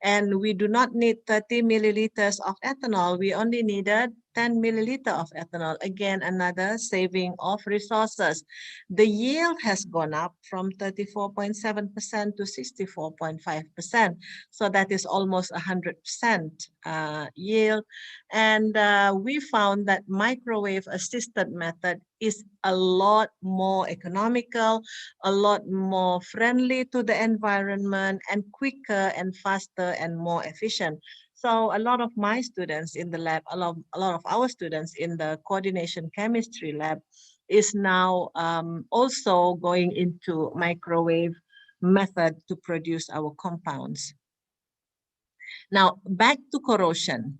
And we do not need 30 milliliters of ethanol. We only needed 10 milliliter of ethanol. Again, another saving of resources. The yield has gone up from 34.7% to 64.5%. So that is almost 100% yield. And we found that microwave assisted method is a lot more economical, a lot more friendly to the environment, and quicker and faster and more efficient. So a lot of my students in the lab, a lot of our students in the coordination chemistry lab is now also going into microwave method to produce our compounds. Now, back to corrosion.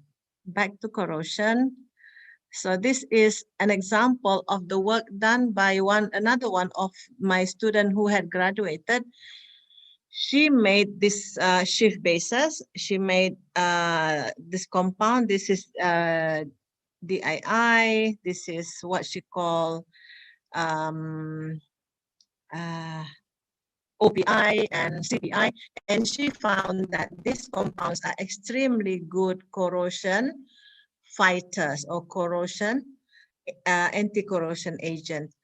So this is an example of the work done by another one of my student who had graduated. She made this Schiff bases. She made this compound. This is DII. This is what she called OPI and CPI. And she found that these compounds are extremely good corrosion fighters or corrosion anti-corrosion agent.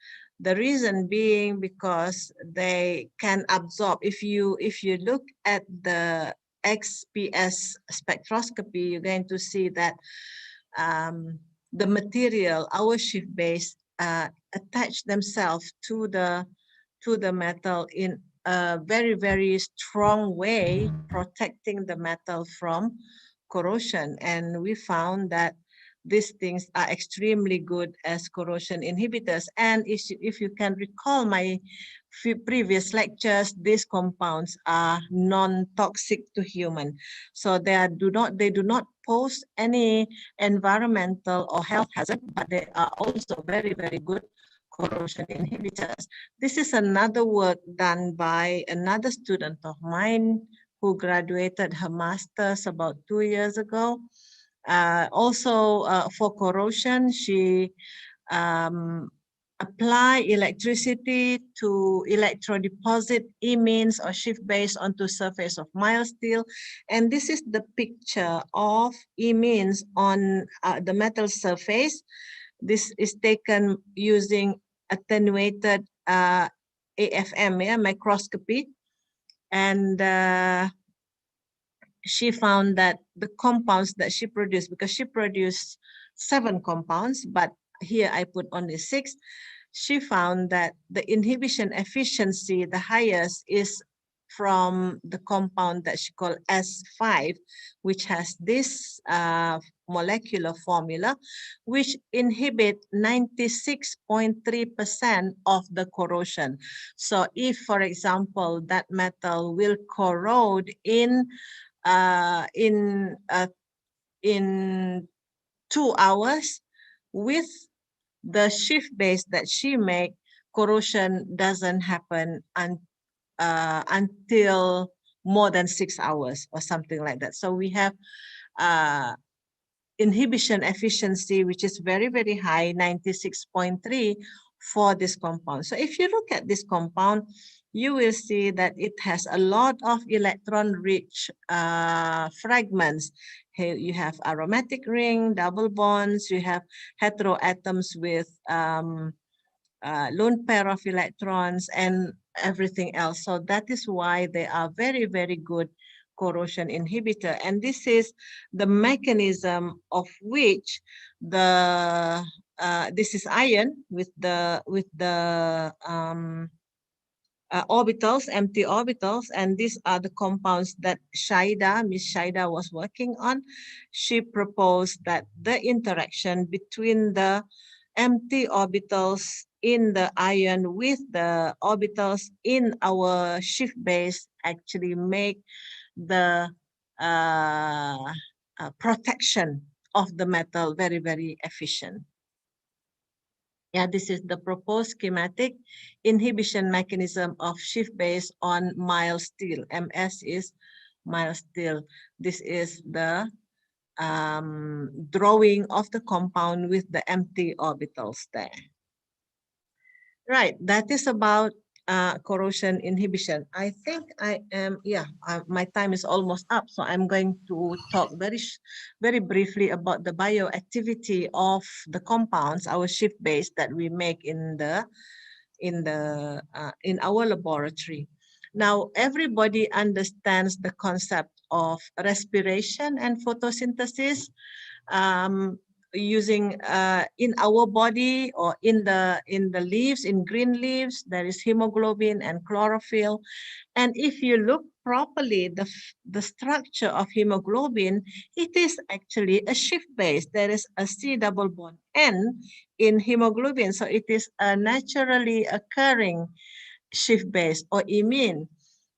The reason being because they can absorb. If you look at the XPS spectroscopy, you're going to see that the material, our Schiff base, attach themselves to the metal in a very, very strong way, protecting the metal from corrosion. And we found that these things are extremely good as corrosion inhibitors. And if you can recall my previous lectures, these compounds are non-toxic to human. So they do not pose any environmental or health hazard, but they are also very, very good corrosion inhibitors. This is another work done by another student of mine who graduated her master's about 2 years ago. Also for corrosion, she apply electricity to electrodeposit imines or Schiff base onto surface of mild steel. And this is the picture of imines on the metal surface. This is taken using attenuated AFM, microscopy. And she found that the compounds that she produced, because she produced 7 compounds, but here I put only 6, she found that the inhibition efficiency, the highest, is from the compound that she called S5, which has this molecular formula, which inhibit 96.3% of the corrosion. So if, for example, that metal will corrode in 2 hours, with the Schiff base that she make, corrosion doesn't happen until more than 6 hours or something like that. So we have inhibition efficiency, which is very, very high, 96.3 for this compound. So if you look at this compound, you will see that it has a lot of electron-rich fragments. Here you have aromatic ring, double bonds, you have heteroatoms with lone pair of electrons and everything else. So that is why they are very, very good corrosion inhibitor. And this is the mechanism of which the this is iron with the orbitals, empty orbitals, and these are the compounds that Miss Shaida was working on. She proposed that the interaction between the empty orbitals in the iron with the orbitals in our Schiff base actually make the protection of the metal very, very efficient. Yeah, this is the proposed schematic inhibition mechanism of Schiff base on mild steel. MS is mild steel. This is the drawing of the compound with the empty orbitals there. Right, that is about corrosion inhibition. I think I am, my time is almost up, so I'm going to talk very briefly about the bioactivity of the compounds, our Schiff base that we make in our laboratory. Now, everybody understands the concept of respiration and photosynthesis. Using in our body or in the leaves, in green leaves, there is hemoglobin and chlorophyll. And if you look properly, the structure of hemoglobin, it is actually a Schiff base. There is a C double bond N in hemoglobin. So it is a naturally occurring Schiff base or imine.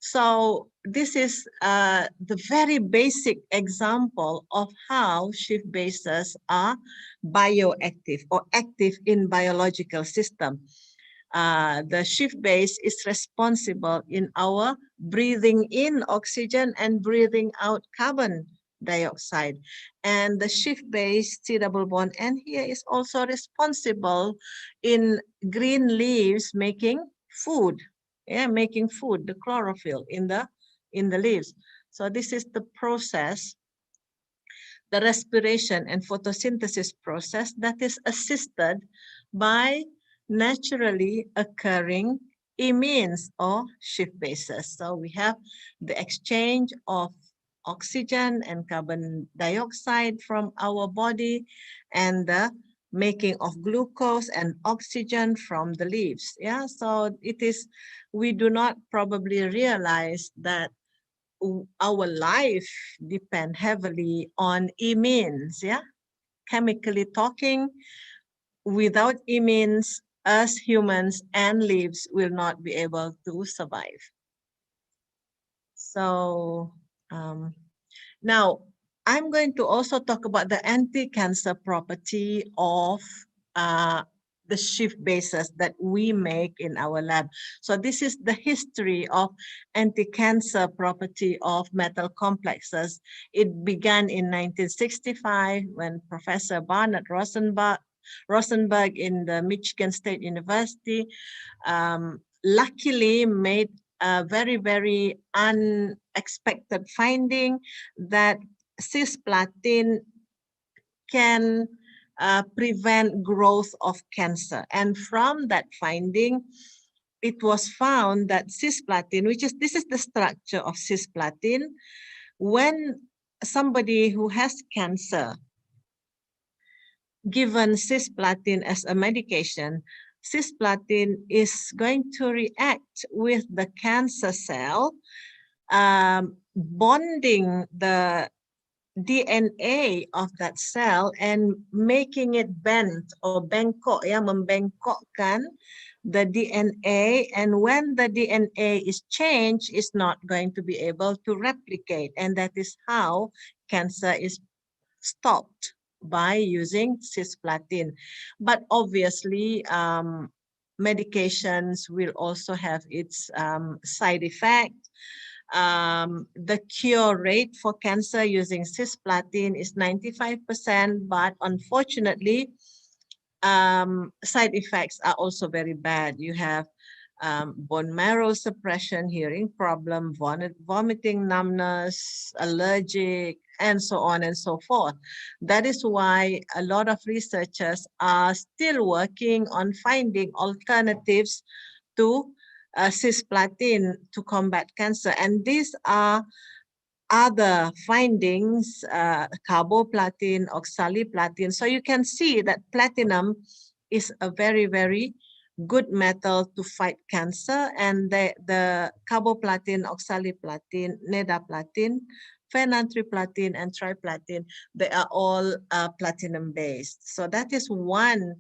So this is the very basic example of how Schiff bases are bioactive or active in biological system. The Schiff base is responsible in our breathing in oxygen and breathing out carbon dioxide. And the Schiff base C double bond N here is also responsible in green leaves making food. Yeah, making food, the chlorophyll in the leaves. So this is the process, the respiration and photosynthesis process that is assisted by naturally occurring imines or Schiff bases. So we have the exchange of oxygen and carbon dioxide from our body and the making of glucose and oxygen from the leaves. Yeah, so it is, we do not probably realize that our life depends heavily on imines. Yeah, chemically talking, without imines, us humans and leaves will not be able to survive. So now, I'm going to also talk about the anti-cancer property of the Schiff bases that we make in our lab. So this is the history of anti-cancer property of metal complexes. It began in 1965 when Professor Bernard Rosenberg in the Michigan State University luckily made a very, very unexpected finding that cisplatin can prevent growth of cancer. And from that finding, it was found that cisplatin, this is the structure of cisplatin, when somebody who has cancer given cisplatin as a medication, cisplatin is going to react with the cancer cell, bonding the DNA of that cell and making it bend or bengkok, ya, membengkokkan the DNA. And when the DNA is changed, it's not going to be able to replicate. And that is how cancer is stopped by using cisplatin. But obviously, medications will also have its side effect. The cure rate for cancer using cisplatin is 95%, but unfortunately, side effects are also very bad. You have bone marrow suppression, hearing problem, vomiting, numbness, allergic, and so on and so forth. That is why a lot of researchers are still working on finding alternatives to cisplatin to combat cancer. And these are other findings, carboplatin, oxaliplatin. So you can see that platinum is a very, very good metal to fight cancer, and the carboplatin, oxaliplatin, nedaplatin, phenanthroplatin, and triplatin, they are all platinum based. So that is one.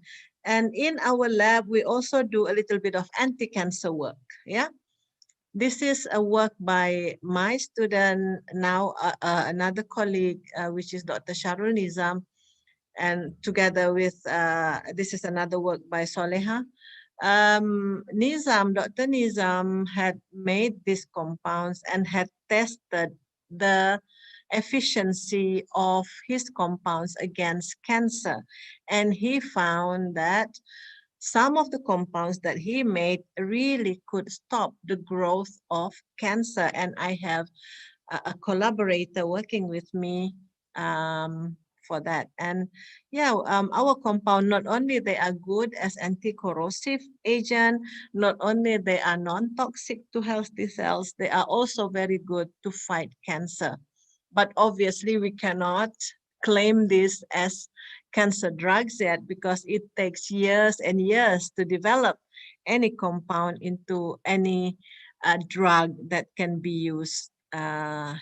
And in our lab, we also do a little bit of anti-cancer work. Yeah. This is a work by my student, now another colleague, which is Dr. Sharul Nizam, and together with, this is another work by Soleha. Dr. Nizam had made these compounds and had tested the efficiency of his compounds against cancer. And he found that some of the compounds that he made really could stop the growth of cancer. And I have a collaborator working with me for that. And yeah, our compound, not only they are good as anti-corrosive agent, not only they are non-toxic to healthy cells, they are also very good to fight cancer. But obviously we cannot claim this as cancer drugs yet, because it takes years and years to develop any compound into any drug that can be used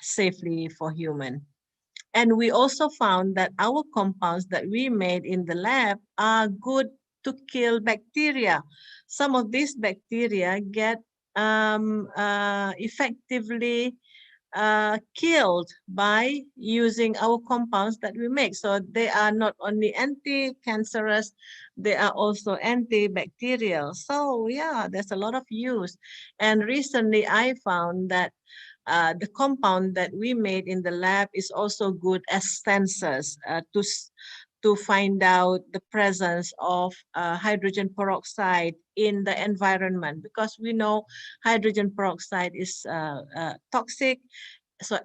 safely for human. And we also found that our compounds that we made in the lab are good to kill bacteria. Some of these bacteria get effectively killed by using our compounds that we make. So they are not only anti-cancerous, they are also antibacterial. So yeah, there's a lot of use. And recently I found that the compound that we made in the lab is also good as sensors to find out the presence of hydrogen peroxide in the environment, because we know hydrogen peroxide is toxic. So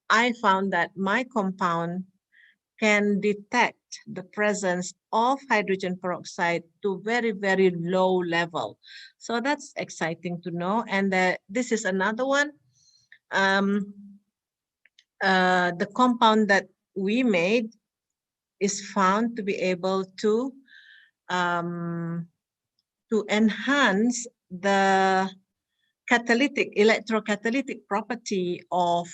I found that my compound can detect the presence of hydrogen peroxide to very, very low level. So that's exciting to know. And this is another one. The compound that we made is found to be able to enhance the electrocatalytic property of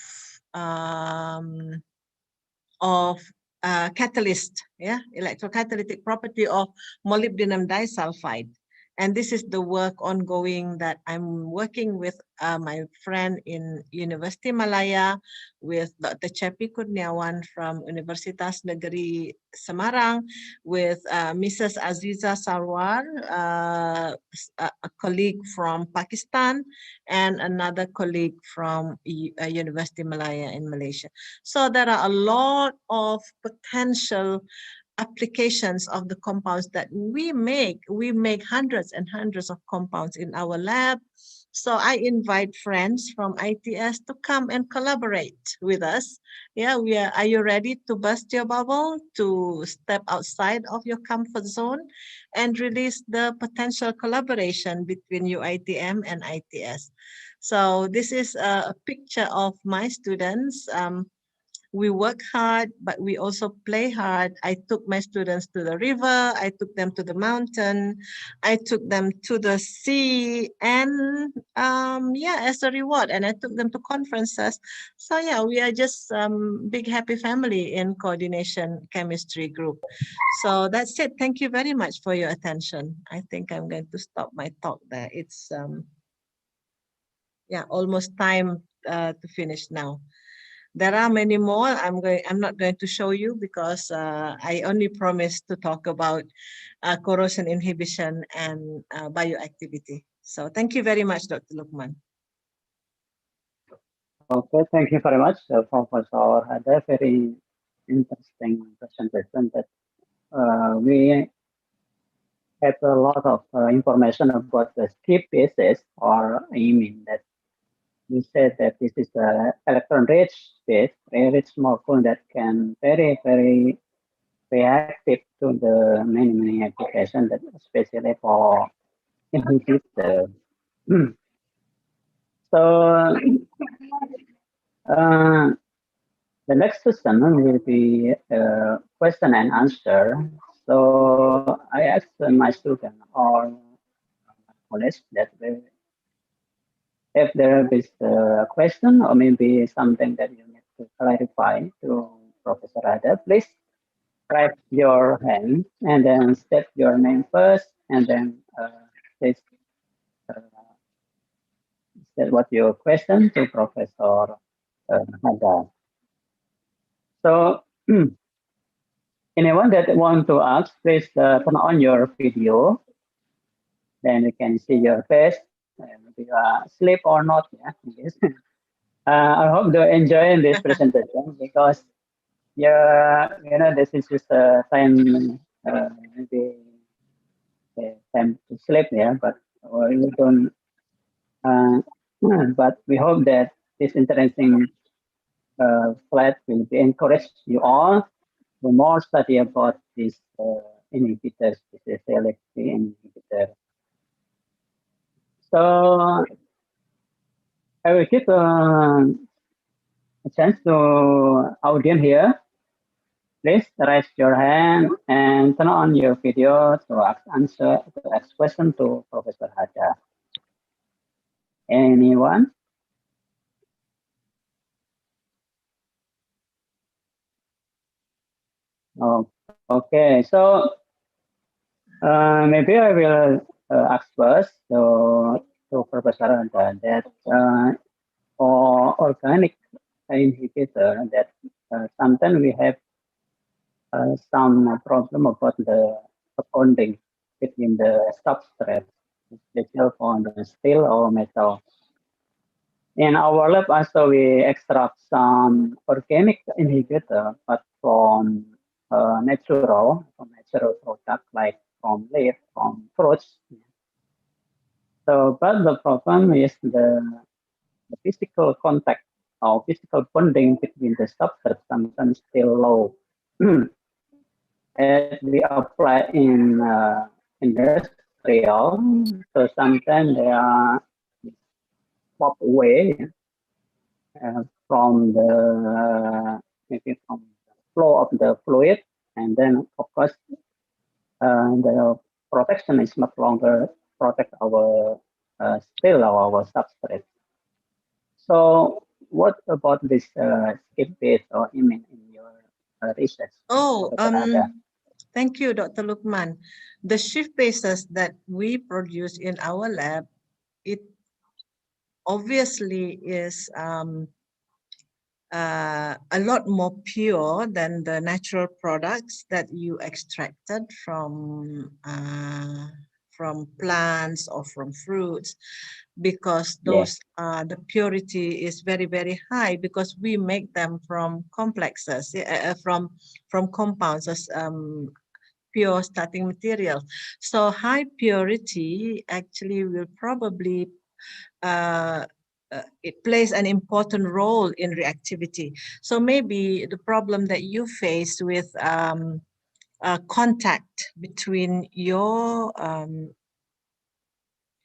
catalyst, yeah, electrocatalytic property of molybdenum disulfide. And this is the work ongoing that I'm working with my friend in Universiti Malaya, with Dr. Cepi Kurniawan from Universitas Negeri Semarang, with Mrs. Aziza Sarwar, a colleague from Pakistan, and another colleague from Universiti Malaya in Malaysia. So there are a lot of potential applications of the compounds that we make. We make hundreds and hundreds of compounds in our lab. So I invite friends from ITS to come and collaborate with us. Yeah, are you ready to burst your bubble, to step outside of your comfort zone and release the potential collaboration between UiTM and ITS? So this is a picture of my students. We work hard, but we also play hard. I took my students to the river, I took them to the mountain, I took them to the sea, and yeah, as a reward, and I took them to conferences. So yeah, we are just big happy family in coordination chemistry group. So that's it. Thank you very much for your attention. I think I'm going to stop my talk there. It's yeah, almost time to finish now. There are many more. I'm not going to show you because I only promised to talk about corrosion inhibition and bioactivity. So thank you very much, Dr. Lukman. Okay, thank you very much, Professor Hadar. Very interesting presentation that we have a lot of information about the skip basis or imine that you said that this is a electron-rich space, very rich molecule that can very reactive to the many applications, that especially for inhibitor. So the next session will be question and answer. So I asked my student or college that if there is a question or maybe something that you need to clarify to Professor Ada, please raise your hand and then state your name first, and then please state what your question to Professor Ada. So anyone that want to ask, please turn on your video. Then we can see your face. If you are asleep or not, yeah. Yes. I hope you enjoy this presentation because this is just a time maybe time to sleep, yeah. But we don't. But we hope that this interesting flat will be encourage you all to more study about this inhibitors, this selective inhibitor. So I will give a chance to audience here. Please raise your hand and turn on your video to ask question to Professor Hadar. Anyone? Oh, okay. So maybe I will ask first to Professor Hadar that for organic inhibitor that sometimes we have some problem about the bonding between the substrate, especially for the steel or metal. In our lab also we extract some organic inhibitor, but from natural product like from leaf, from fruits. So, but the problem is the physical contact or physical bonding between the substrate sometimes still low. As we apply in industrial, so sometimes they are pop away from the maybe from the flow of the fluid, and then of course the protection is not longer protect our still our substrate. So what about this skip base or imine in your research? Oh, thank you, Dr. Lukman. The shift bases that we produce in our lab, it obviously is a lot more pure than the natural products that you extracted from plants or from fruits, because those the purity is very high, because we make them from complexes, from compounds as pure starting material. So high purity actually will probably it plays an important role in reactivity. So maybe the problem that you face with contact between your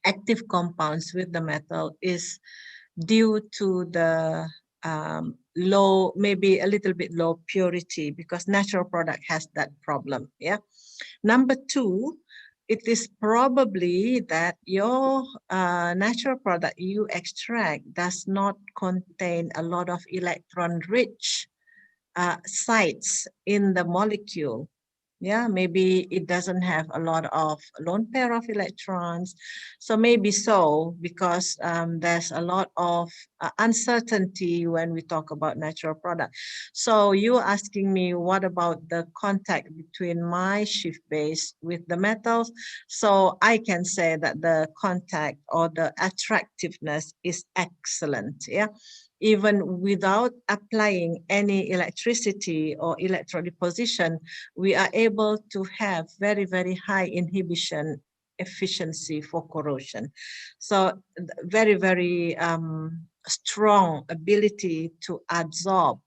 active compounds with the metal is due to the low, maybe a little bit low purity, because natural product has that problem. Yeah. Number two, it is probably that your natural product you extract does not contain a lot of electron-rich sites in the molecule. Yeah, maybe it doesn't have a lot of lone pair of electrons. So maybe so, because there's a lot of uncertainty when we talk about natural product. So you're asking me, what about the contact between my shift base with the metals? So I can say that the contact or the attractiveness is excellent. Yeah. even without applying any electricity or electrodeposition, we are able to have very, very high inhibition efficiency for corrosion. So very, very strong ability to absorb.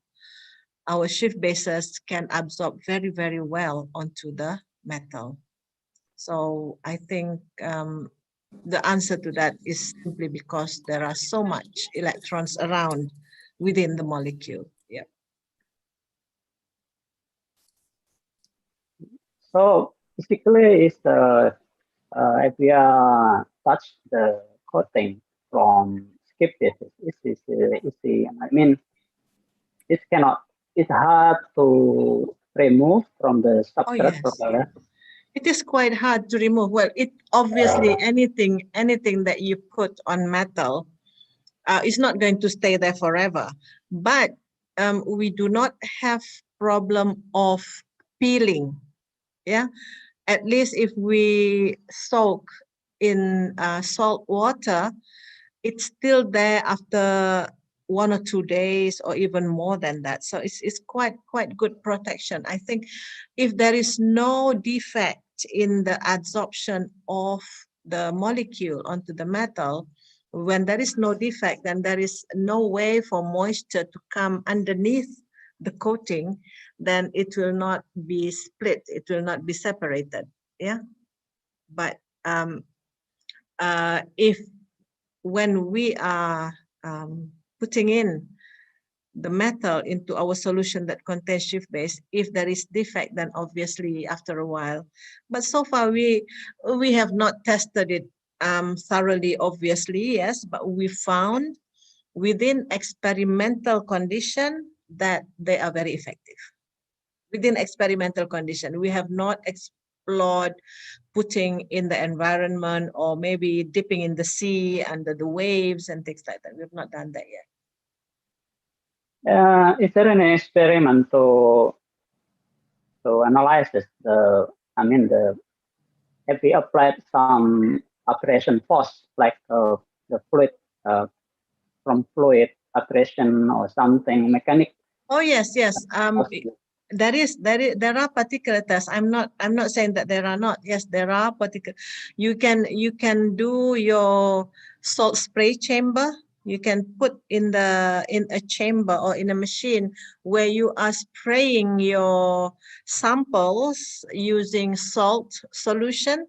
Our Schiff bases can absorb very, very well onto the metal. So I think the answer to that is simply because there are so much electrons around within the molecule. Yeah. So basically, is the if we touch the coating from skip basis, I mean, it cannot. It's hard to remove from the substrate. Yes. It is quite hard to remove. Well, it obviously anything that you put on metal is not going to stay there forever. But we do not have problem of peeling. Yeah, at least if we soak in salt water, it's still there after 1 or 2 days or even more than that. So it's quite good protection. I think if there is no defect in the adsorption of the molecule onto the metal, when there is no defect, then there is no way for moisture to come underneath the coating, then it will not be split, it will not be separated. Yeah. But if when we are putting in the metal into our solution that contains Schiff base, if there is defect, then obviously after a while. But so far we have not tested it thoroughly, obviously, yes, but we found within experimental condition that they are very effective. Within experimental condition, we have not explored putting in the environment or maybe dipping in the sea under the waves and things like that. We have not done that yet. Is there any experiment to analyze this? If we applied some abrasion force, like the fluid from fluid abrasion or something mechanic. Oh yes. There are particular tests. I'm not saying that there are not. Yes, there are particular. You can do your salt spray chamber. You can put in a chamber or in a machine where you are spraying your samples using salt solution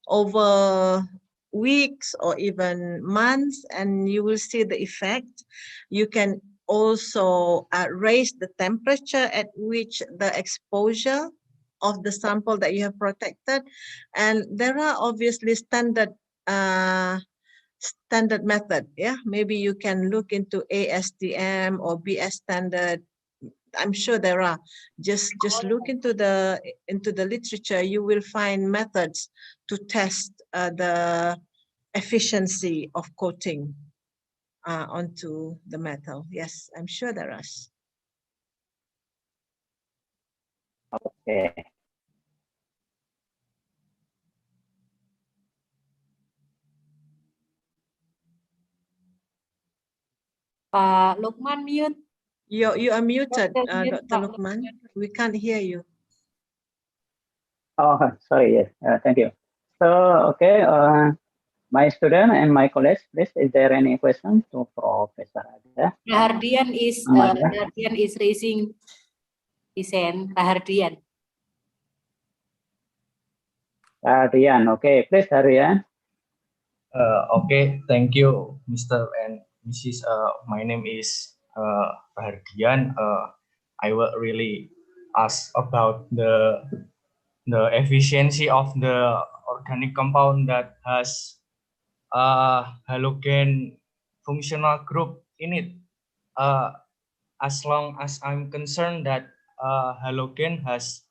over weeks or even months, and you will see the effect. You can also raise the temperature at which the exposure of the sample that you have protected, and there are obviously standard method. Yeah, maybe you can look into ASTM or BS standard. I'm sure there are. Just look into the literature. You will find methods to test the efficiency of coating onto the metal. Yes, I'm sure there are. Okay. Pak Lukman mute. You are muted, Dr. Lukman. We can't hear you. Oh, sorry. Yes. Thank you. So, okay. My student and my colleagues, please, is there any question to Professor Hadariah? Hadariah is raising his hand. Hadariah. Hadariah, okay. Please, Hadariah. Okay, thank you, Mr. and Mrs. My name is Hadariah. I will really ask about the efficiency of the organic compound that has halogen functional group in it. As long as I'm concerned that halogen has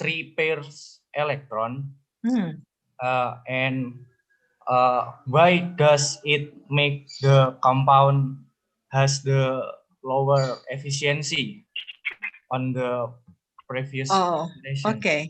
3 pairs electron, and why does it make the compound has the lower efficiency on the previous presentation? Okay.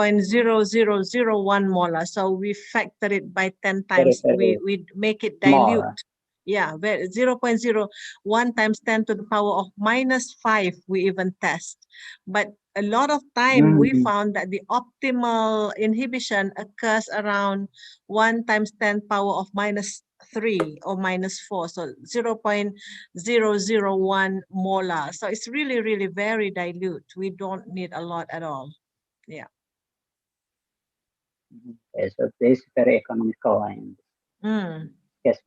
0.0001 molar. So we factor it by 10 times. very We make it small. dilute. Yeah, 0.01 times 10 to the power of -5 we even test. But a lot of time we found that the optimal inhibition occurs around 1 times 10 power of -3 or -4. So 0.001 molar. So it's really, really very dilute. We don't need a lot at all. Yeah. Okay, so this is very economical and yes.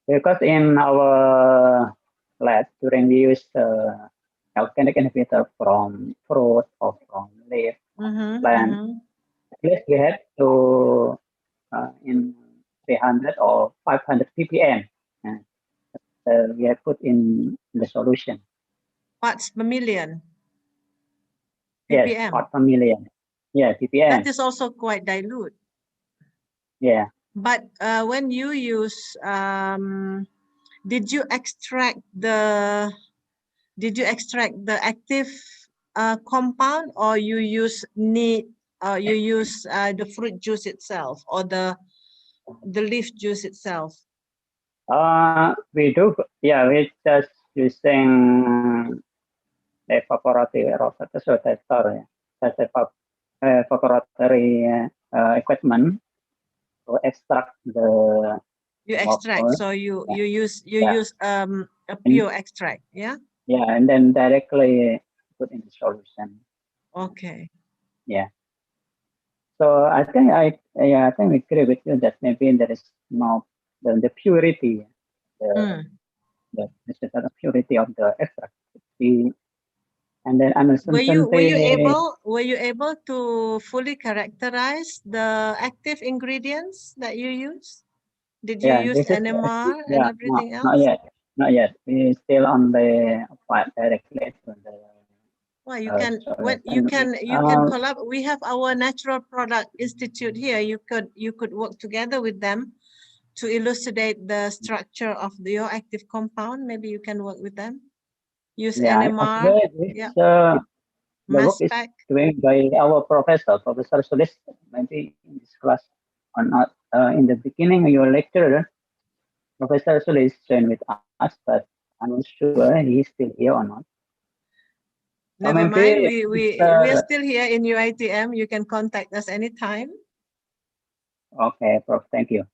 Because in our lab, during we use organic inhibitor from fruit or from leaf, plant, at least we have to in 300 or 500 ppm. We have put in the solution. Parts per million. Yes, ppm. part per million. Yeah, ppm. That is also quite dilute. Yeah. But when you use, did you extract the active compound, or you use the fruit juice itself or the leaf juice itself? We do. Yeah, we just using evaporative photosynthesis, that's evaporatory equipment to extract the. You extract, so you use a pure extract, yeah. Yeah, and then directly put in the solution. Okay. Yeah. So I think I think we agree with you that maybe there is no the purity the necessary purity of the extract. And then were you able to fully characterize the active ingredients that you use? Did you use NMR and everything else? Not yet. Not yet. We're still on the part directly to the. Well, you can collab. We have our Natural Product Institute here. You could work together with them to elucidate the structure of your active compound. Maybe you can work with them. Use NMR. The work is doing by our professor, Professor Sulis. Maybe in this class or not. In the beginning, your lecturer, Professor Sulis, joined with us, but I'm not sure he's still here or not. Never mind. We are still here in UiTM. You can contact us anytime. Okay, Prof. Thank you.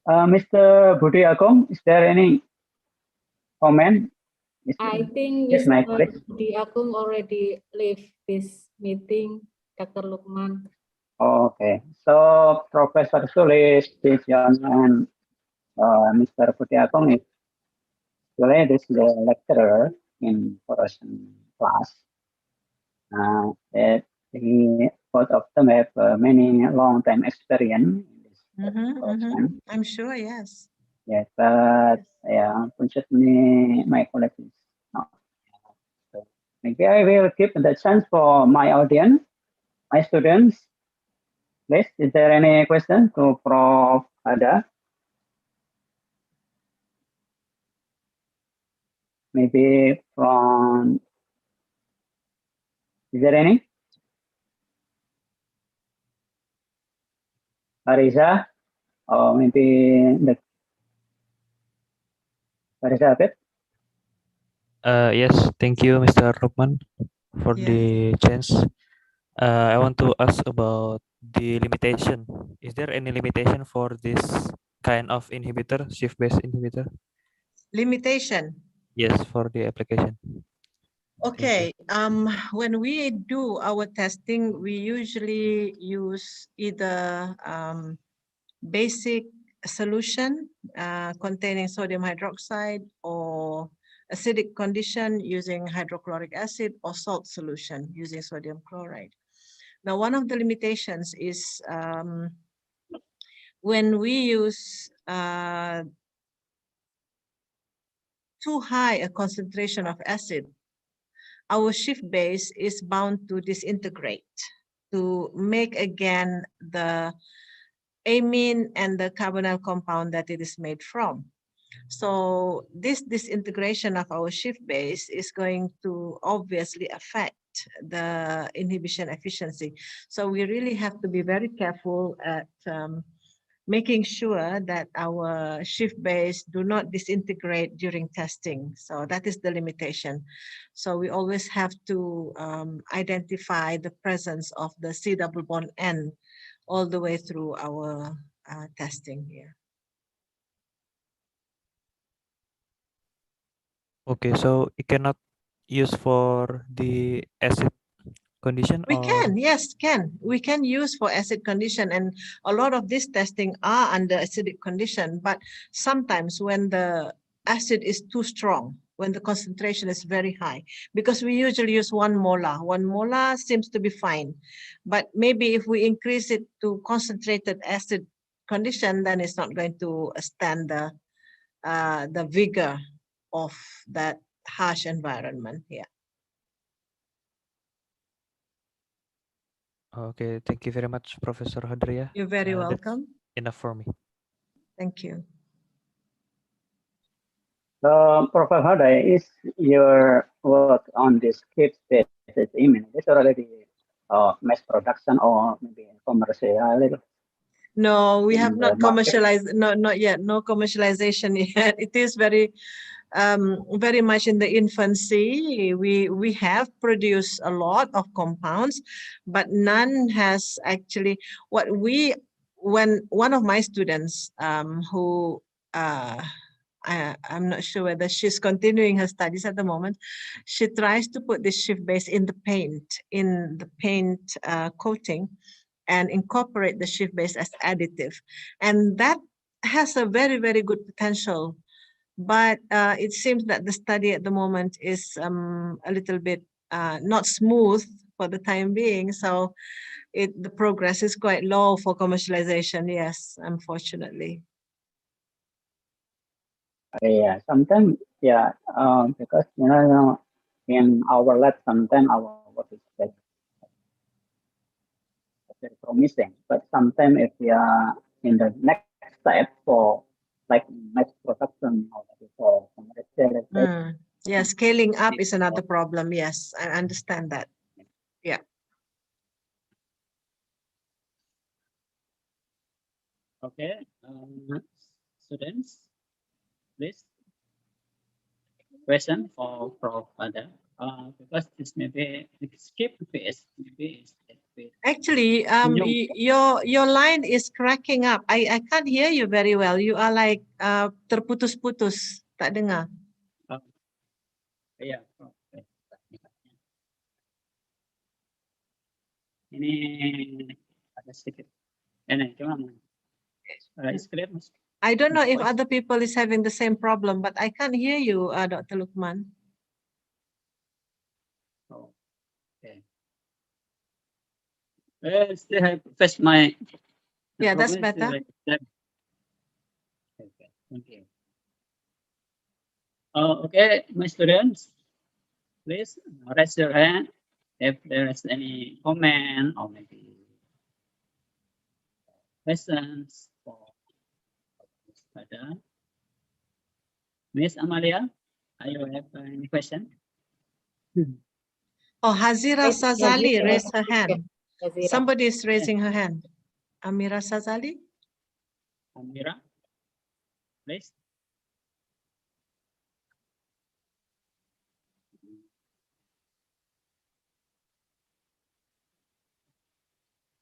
Mr. Budi Agung, is there any comment? I think Mr. Budi Agung already left this meeting, Dr. Lukman. Okay, so Professor Sulis, and Mr. Budi Agung is this is the lecturer in corrosion class. That both of them have many long-time experience in this corrosion. I'm sure, yes. Yes, but unfortunately, my colleague is not. So maybe I will give the chance for my audience, my students. Please, is there any question to Prof. Ada? Maybe from, is there any? Arisa, or maybe the Arisa Abed? Yes, thank you, Mr. Lukman, for the chance. I want to ask about the limitation. Is there any limitation for this kind of inhibitor, shift-based inhibitor? Limitation? Yes, for the application. Okay, when we do our testing, we usually use either basic solution containing sodium hydroxide, or acidic condition using hydrochloric acid, or salt solution using sodium chloride. Now, one of the limitations is when we use too high a concentration of acid, our shift base is bound to disintegrate to make again the amine and the carbonyl compound that it is made from. So this disintegration of our shift base is going to obviously affect the inhibition efficiency. So we really have to be very careful at making sure that our shift base do not disintegrate during testing. So that is the limitation. So we always have to identify the presence of the C double bond N all the way through our testing here. Okay, so it cannot use for the acid condition? We can, yes, we can use for acid condition, and a lot of this testing are under acidic condition, but sometimes when the acid is too strong, when the concentration is very high, because we usually use 1 molar. 1 molar seems to be fine, but maybe if we increase it to concentrated acid condition, then it's not going to stand the vigor of that harsh environment here. Okay, thank you very much, Professor Hadariah. You're very welcome. Enough for me. Thank you. So, Professor Hadariah, is your work on this kit-based imine is already mass production or maybe commercial? No, we have not commercialized. No, not yet. No commercialization yet. It is very much in the infancy. We have produced a lot of compounds, but none has actually when one of my students who I'm not sure whether she's continuing her studies at the moment, she tries to put this shift base in the paint coating and incorporate the shift base as additive, and that has a very, very good potential. but it seems that the study at the moment is a little bit not smooth for the time being. So the progress is quite low for commercialization. Yes, unfortunately. Yeah, sometimes, yeah, because in our lab, sometimes our work is very promising, but sometimes if we are in the next step for like mass production or for commercialization, Yeah, scaling up is another problem. Yes, I understand that. Yeah. Okay, students, please. Question for Prof. Ada. Because this maybe skip phase, maybe Actually, your line is cracking up. I can't hear you very well. You are like terputus-putus, tak dengar. Yeah. Ini ada sedikit. Ini gimana? Mas? I don't know if other people is having the same problem, but I can't hear you, Dr. Lukman. Oh, okay. Still have fast my. Yeah, that's better. Okay, thank you. Okay, my students, please raise your hand if there is any comment or maybe questions for Ada. Miss Amalia, are you have any question? Oh, Hazira Sazali raised her hand. Hazira. Somebody is raising her hand. Amira Sazali? Amira, please.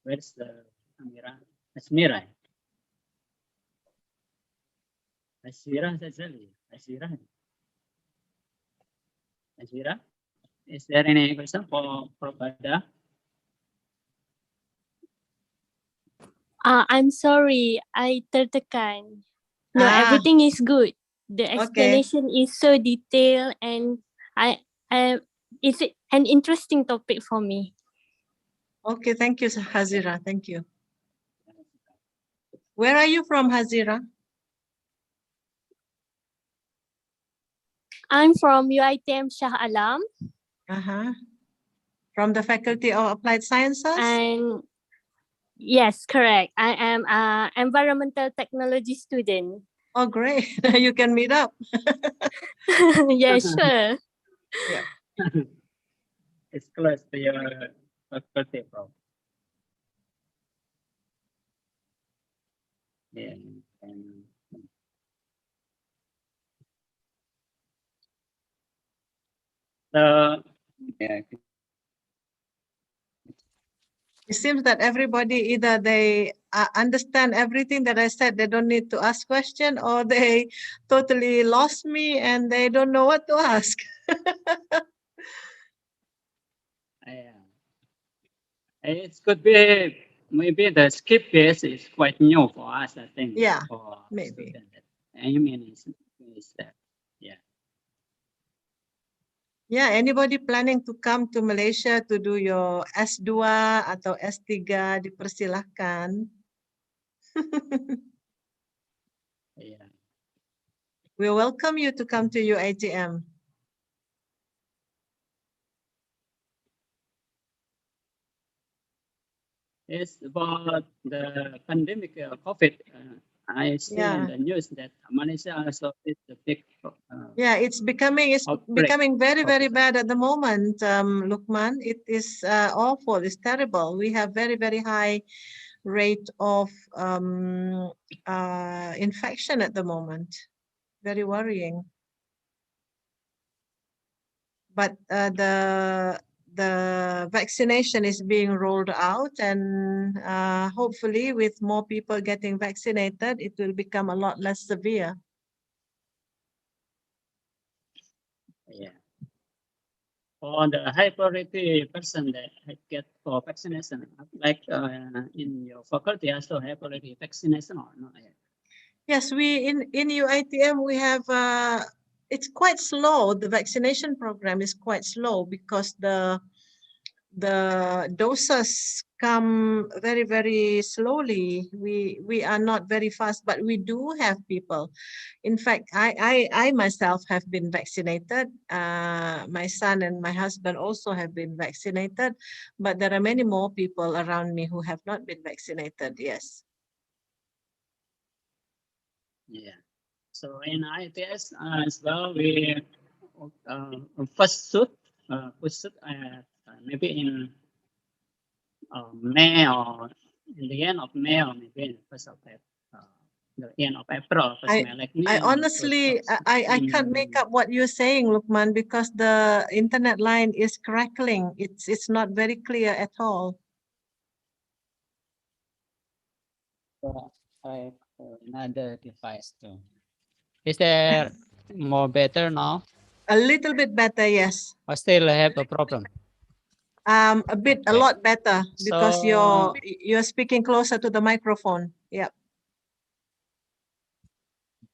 Where's the Amira? Asmira. Asmira Sazali. Asmira. Asmira. Is there any question for Ada? I'm sorry, I tertekan. No, everything is good. The explanation is so detailed, and it's an interesting topic for me. Okay, thank you, Hazira. Thank you. Where are you from, Hazira? I'm from UiTM Shah Alam. From the Faculty of Applied Sciences? And yes, correct. I am an environmental technology student. Oh, great. You can meet up. Yeah, sure. Yeah. It's close to your faculty, Prof. Yeah. Yeah. It seems that everybody, either they understand everything that I said, they don't need to ask question, or they totally lost me and they don't know what to ask. Yeah. It could be maybe the skip phase is quite new for us, I think. Yeah, for maybe. Imines is that. Yeah. Yeah, anybody planning to come to Malaysia to do your S2 atau S3, dipersilahkan. Yeah. We welcome you to come to UiTM. It's about the pandemic COVID. I see in the news that Malaysia also is the big. Yeah, it's becoming very, very bad at the moment, Lukman. It is awful. It's terrible. We have very, very high rate of infection at the moment. Very worrying. But the vaccination is being rolled out, and hopefully with more people getting vaccinated, it will become a lot less severe. Yeah. For the high priority person that get for vaccination, like in your faculty also high priority vaccination or not? Yes, in UiTM we have it's quite slow. The vaccination program is quite slow because the doses come very slowly. We are not very fast, but we do have people. In fact, I myself have been vaccinated. My son and my husband also have been vaccinated, but there are many more people around me who have not been vaccinated. Yes. Yeah. So in ITS as well, we first shoot, maybe in May or in the end of May or maybe in first of the end of April. I honestly, I can't make up what you're saying, Lukman, because the internet line is crackling. It's not very clear at all. I another device too. Is there more better now? A little bit better, yes. I still have a problem. A lot better because So, you're speaking closer to the microphone. Yeah.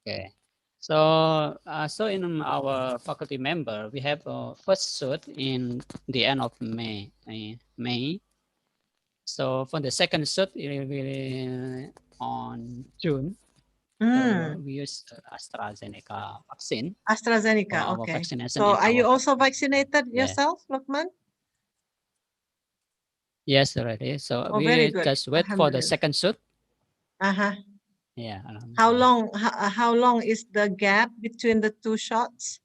okay. So, so in our faculty member, we have a first shoot in the end of May. So for the second shoot, it will be on June. We use AstraZeneca vaccine. AstraZeneca, okay. So are you also vaccinated yourself, Lukman? Yes, already. So very we good. just wait for the second shoot. Yeah. How long is the gap between the two shots?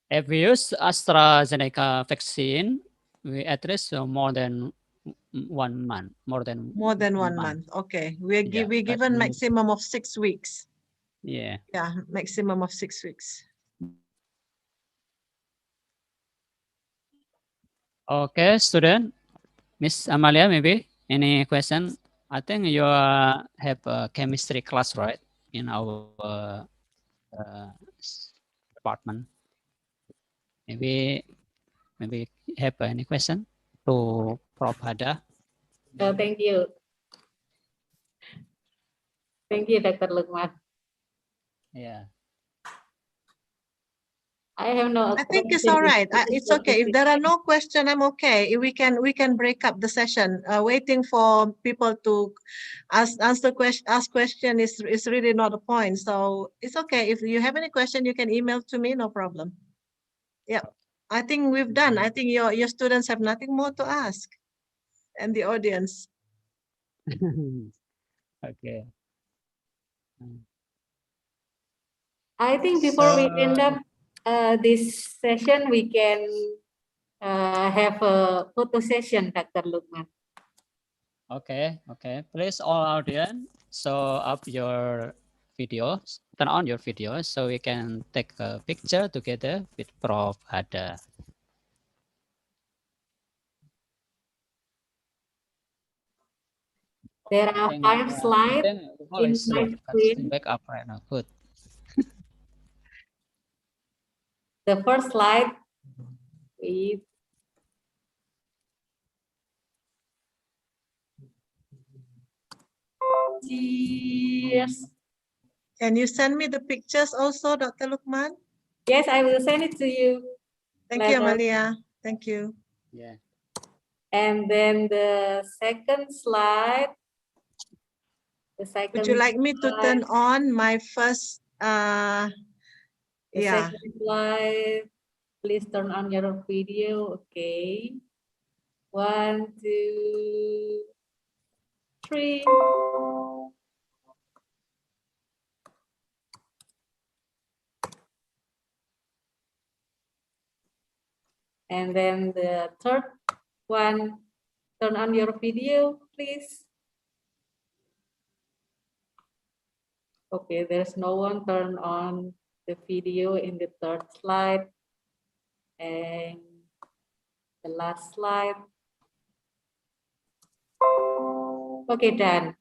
If we use AstraZeneca vaccine, we at least more than 1 month, more than 1 month. Okay, we're given maximum of 6 weeks. Yeah. Yeah, maximum of 6 weeks. Okay, student. Miss Amalia, maybe any question? I think you have a chemistry class, right? In our department. Maybe have any question to Prof. Hada? Thank you. Thank you, Dr. Lukman. Yeah. I have no. I think it's all right. It's okay. If there are no questions, I'm okay. We can break up the session. Waiting for people to ask question is really not a point. So it's okay. If you have any question, you can email to me. No problem. Yeah, I think we've done. I think your students have nothing more to ask, and the audience. Okay. I think before we end up this session, we can have a photo session, Dr. Lukman. Okay. Please, all audience, show up your videos, turn on your videos so we can take a picture together with Prof. Hada. There are 5 slides in my screen. Back up right now. Good. The first slide is cheers. Can you send me the pictures also, Dr. Lukman? Yes, I will send it to you. Thank you, Amalia. Thank you. Yeah. And then the second slide. Would you like me to turn on my first? Second slide. Please turn on your video. Okay. 1, 2, 3. And then the third one, turn on your video, please. Okay, there's no one turn on the video in the third slide. And the last slide. Okay, done.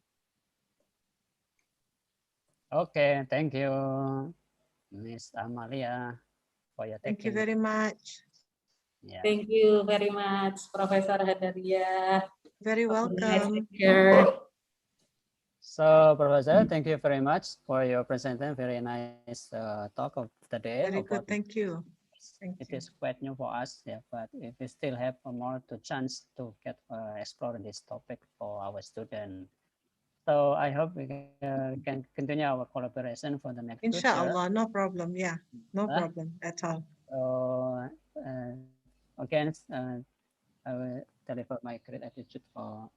Okay, thank you, Miss Amalia, for your Thank you very much. Yeah. Thank you very much, Professor Hadariah. Very welcome. So, Professor, thank you very much for your presentation. Very nice talk of the day. Very good. Thank you. It is quite new for us, yeah, but if we still have more to chance to get explore this topic for our student. So I hope we can continue our collaboration for the next future. Inshallah, no problem. Yeah, no problem at all. So again, I will deliver my great attitude for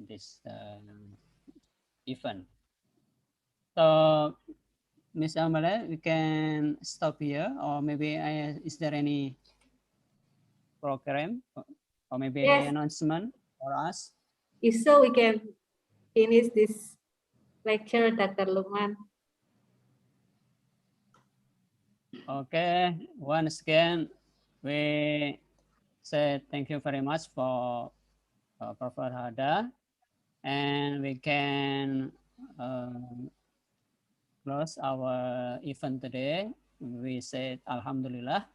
this event. So, Ms. Amale, we can stop here, or maybe is there any program, or maybe any announcement for us? If so, we can finish this lecture, Dr. Lukman. Okay, once again, we say thank you very much for Prof. Hada, and we can close our event today. We said Alhamdulillah.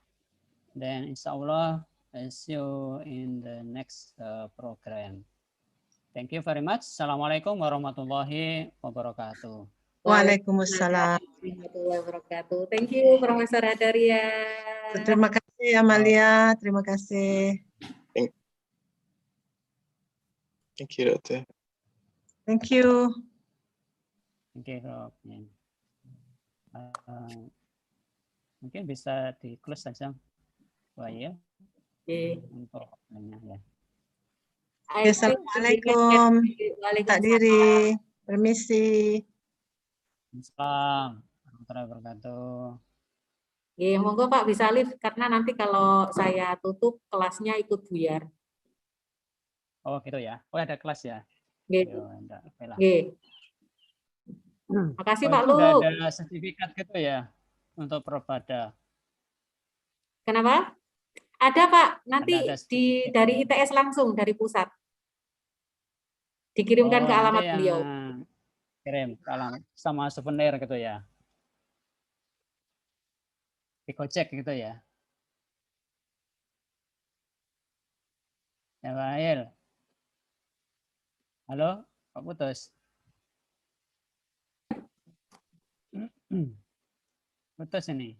Then Inshallah, I'll see you in the next program. Thank you very much. Assalamualaikum warahmatullahi wabarakatuh. Waalaikumsalam warahmatullahi wabarakatuh. Thank you, Profesor Hadariah. Terima kasih, Amalia. Terima kasih. Thank you, Dokter. Thank you. Oke, Prof. Mungkin bisa di close saja, Pak ya. Untuk ya. Assalamualaikum. Tak diri. Permisi. Assalamualaikum warahmatullahi wabarakatuh. Ya, monggo Pak bisa live karena nanti kalau saya tutup kelasnya ikut buyar. Oh gitu ya. Oh ada kelas ya. Gitu. Oke. Makasih Oh, Pak Lu. Lu. Ada sertifikat gitu ya untuk Prof. Ada. Kenapa? Ada Pak. Nanti ada dari ITS langsung dari pusat. Dikirimkan ke alamat beliau. Kirim ke alamat sama souvenir gitu ya. Dikocek gitu ya. Ya Pak Ail. Halo, Pak Putus. Putus ini.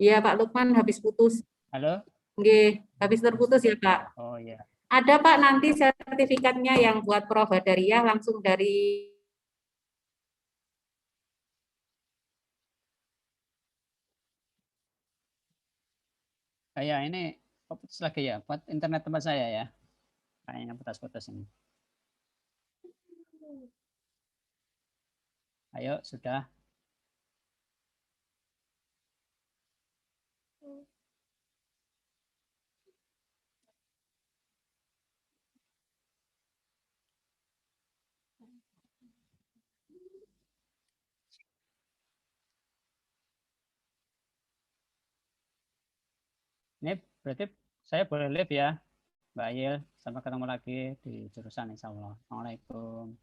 Iya Pak Lukman habis putus. Halo. Nggih, habis terputus ya Pak. Oh iya. Ada Pak nanti sertifikatnya yang buat Prof. Hadariah langsung dari Ya ini putus lagi ya, buat internet tempat saya ya. Kayaknya putus-putus ini. Ayo, sudah. Ini berarti saya boleh live ya, Mbak Ayil. Sampai ketemu lagi di jurusan insya Allah. Assalamualaikum.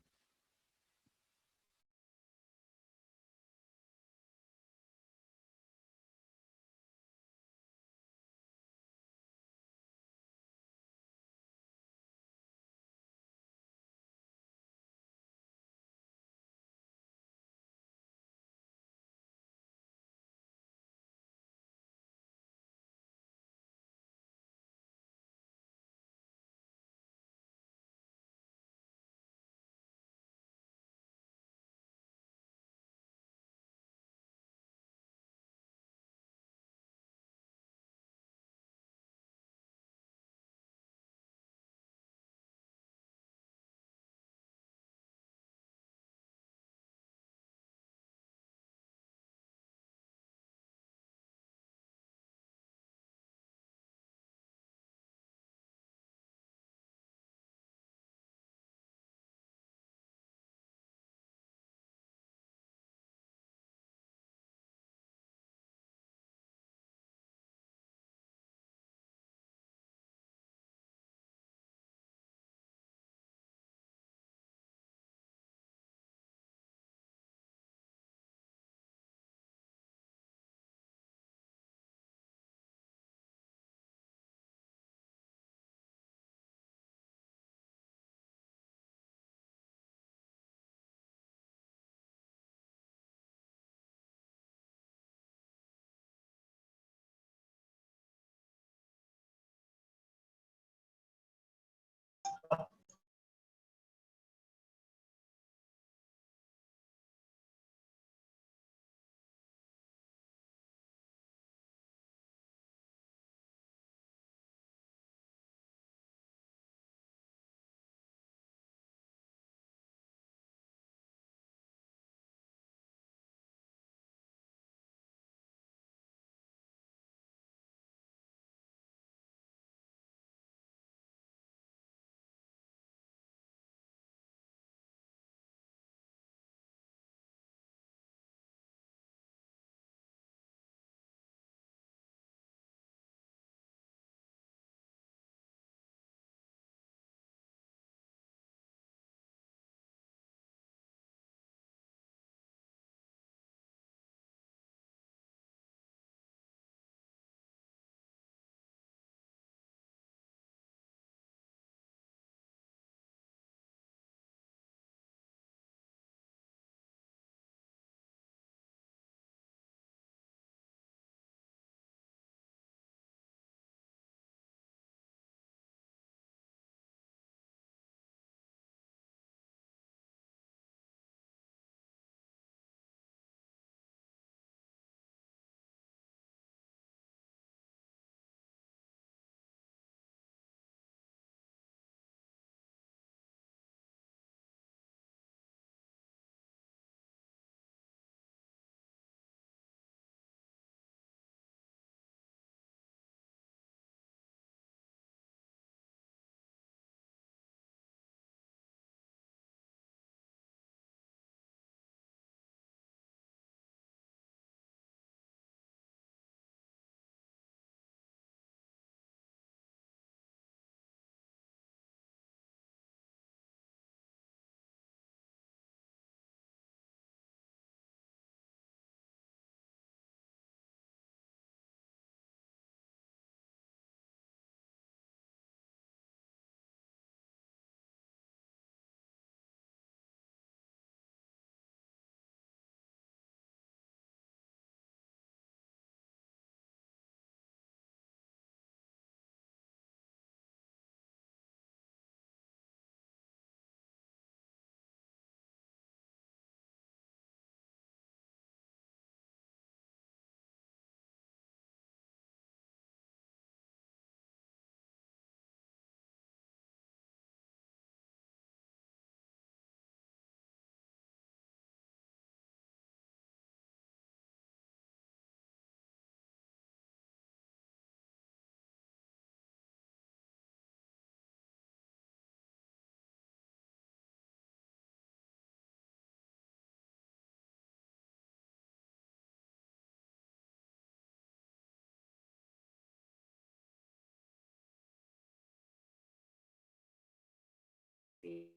kasih.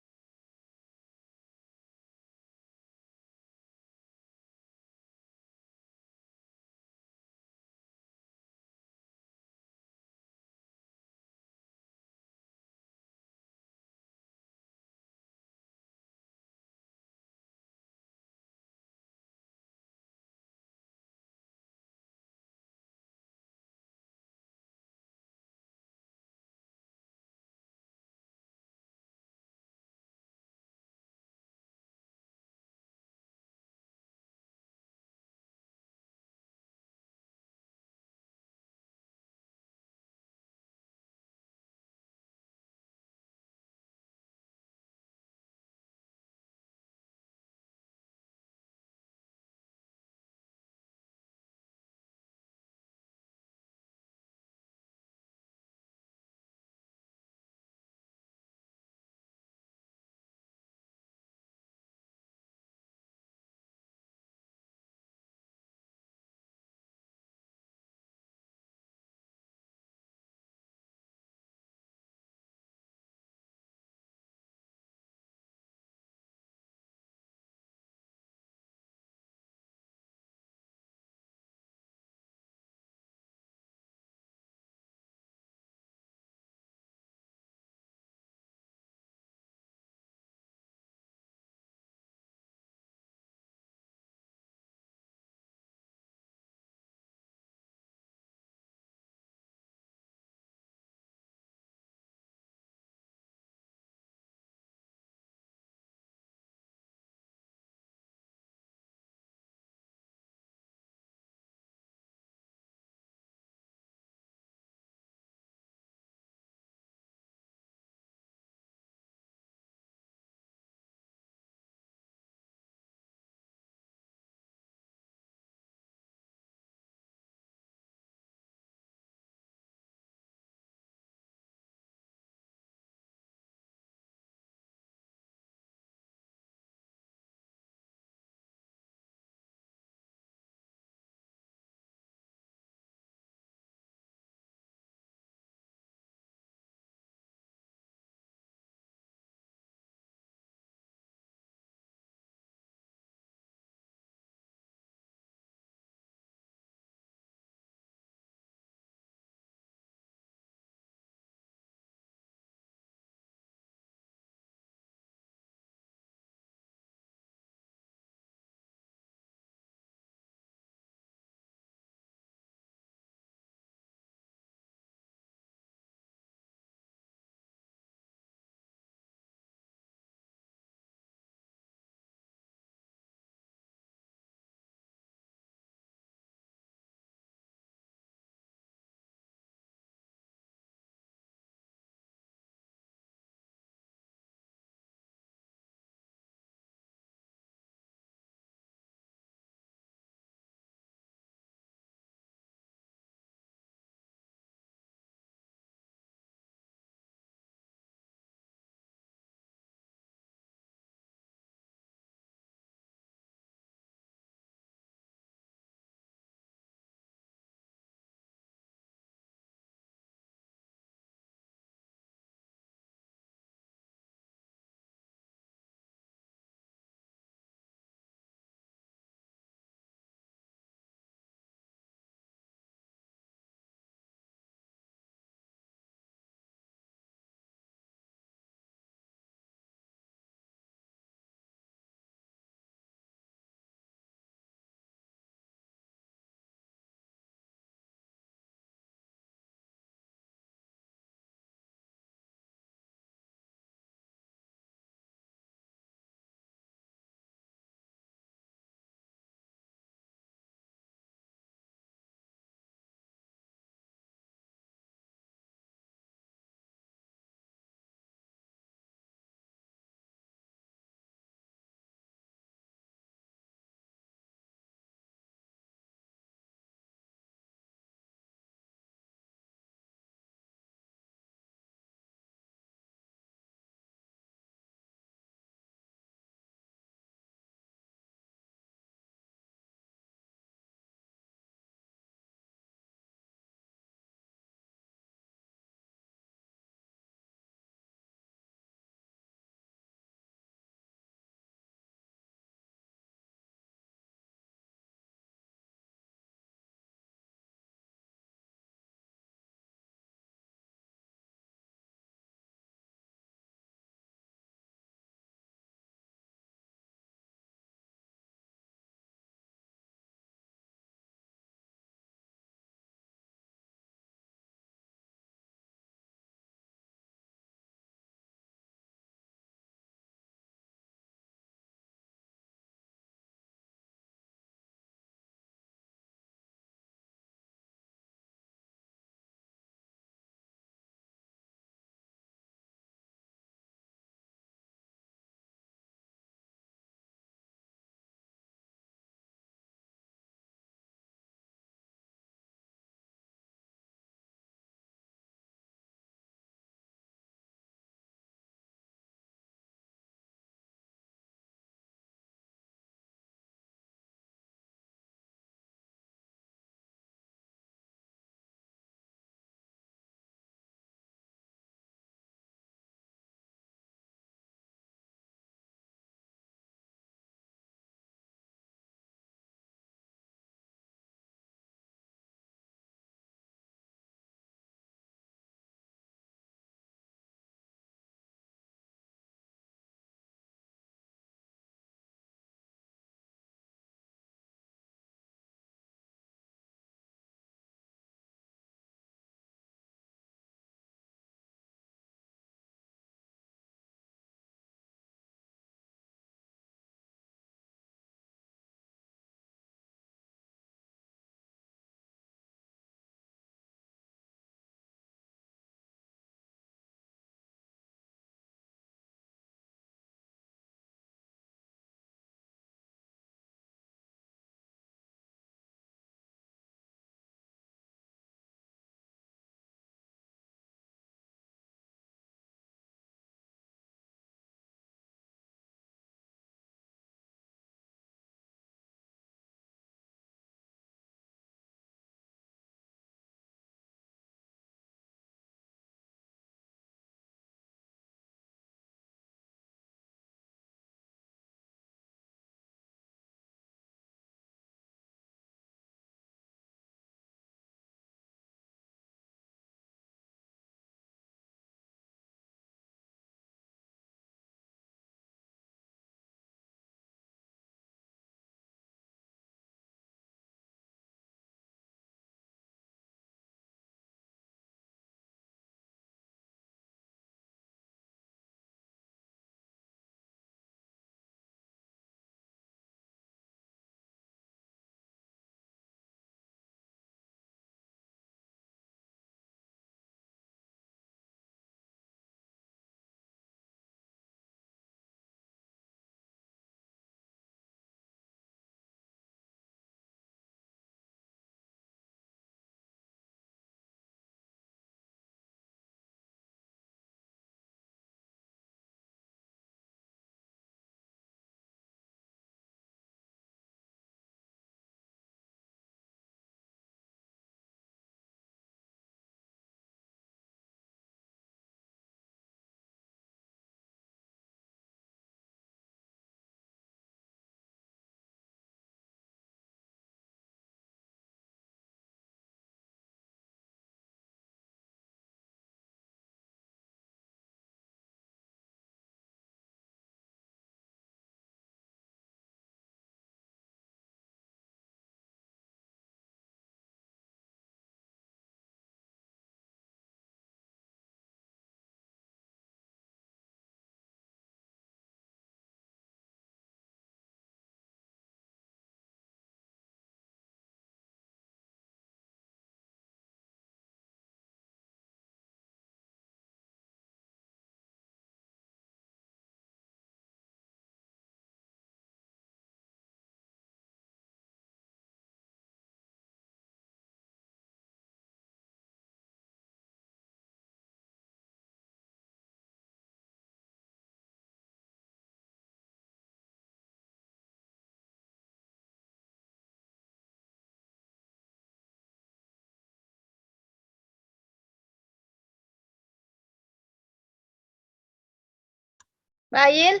Mbak Ayil?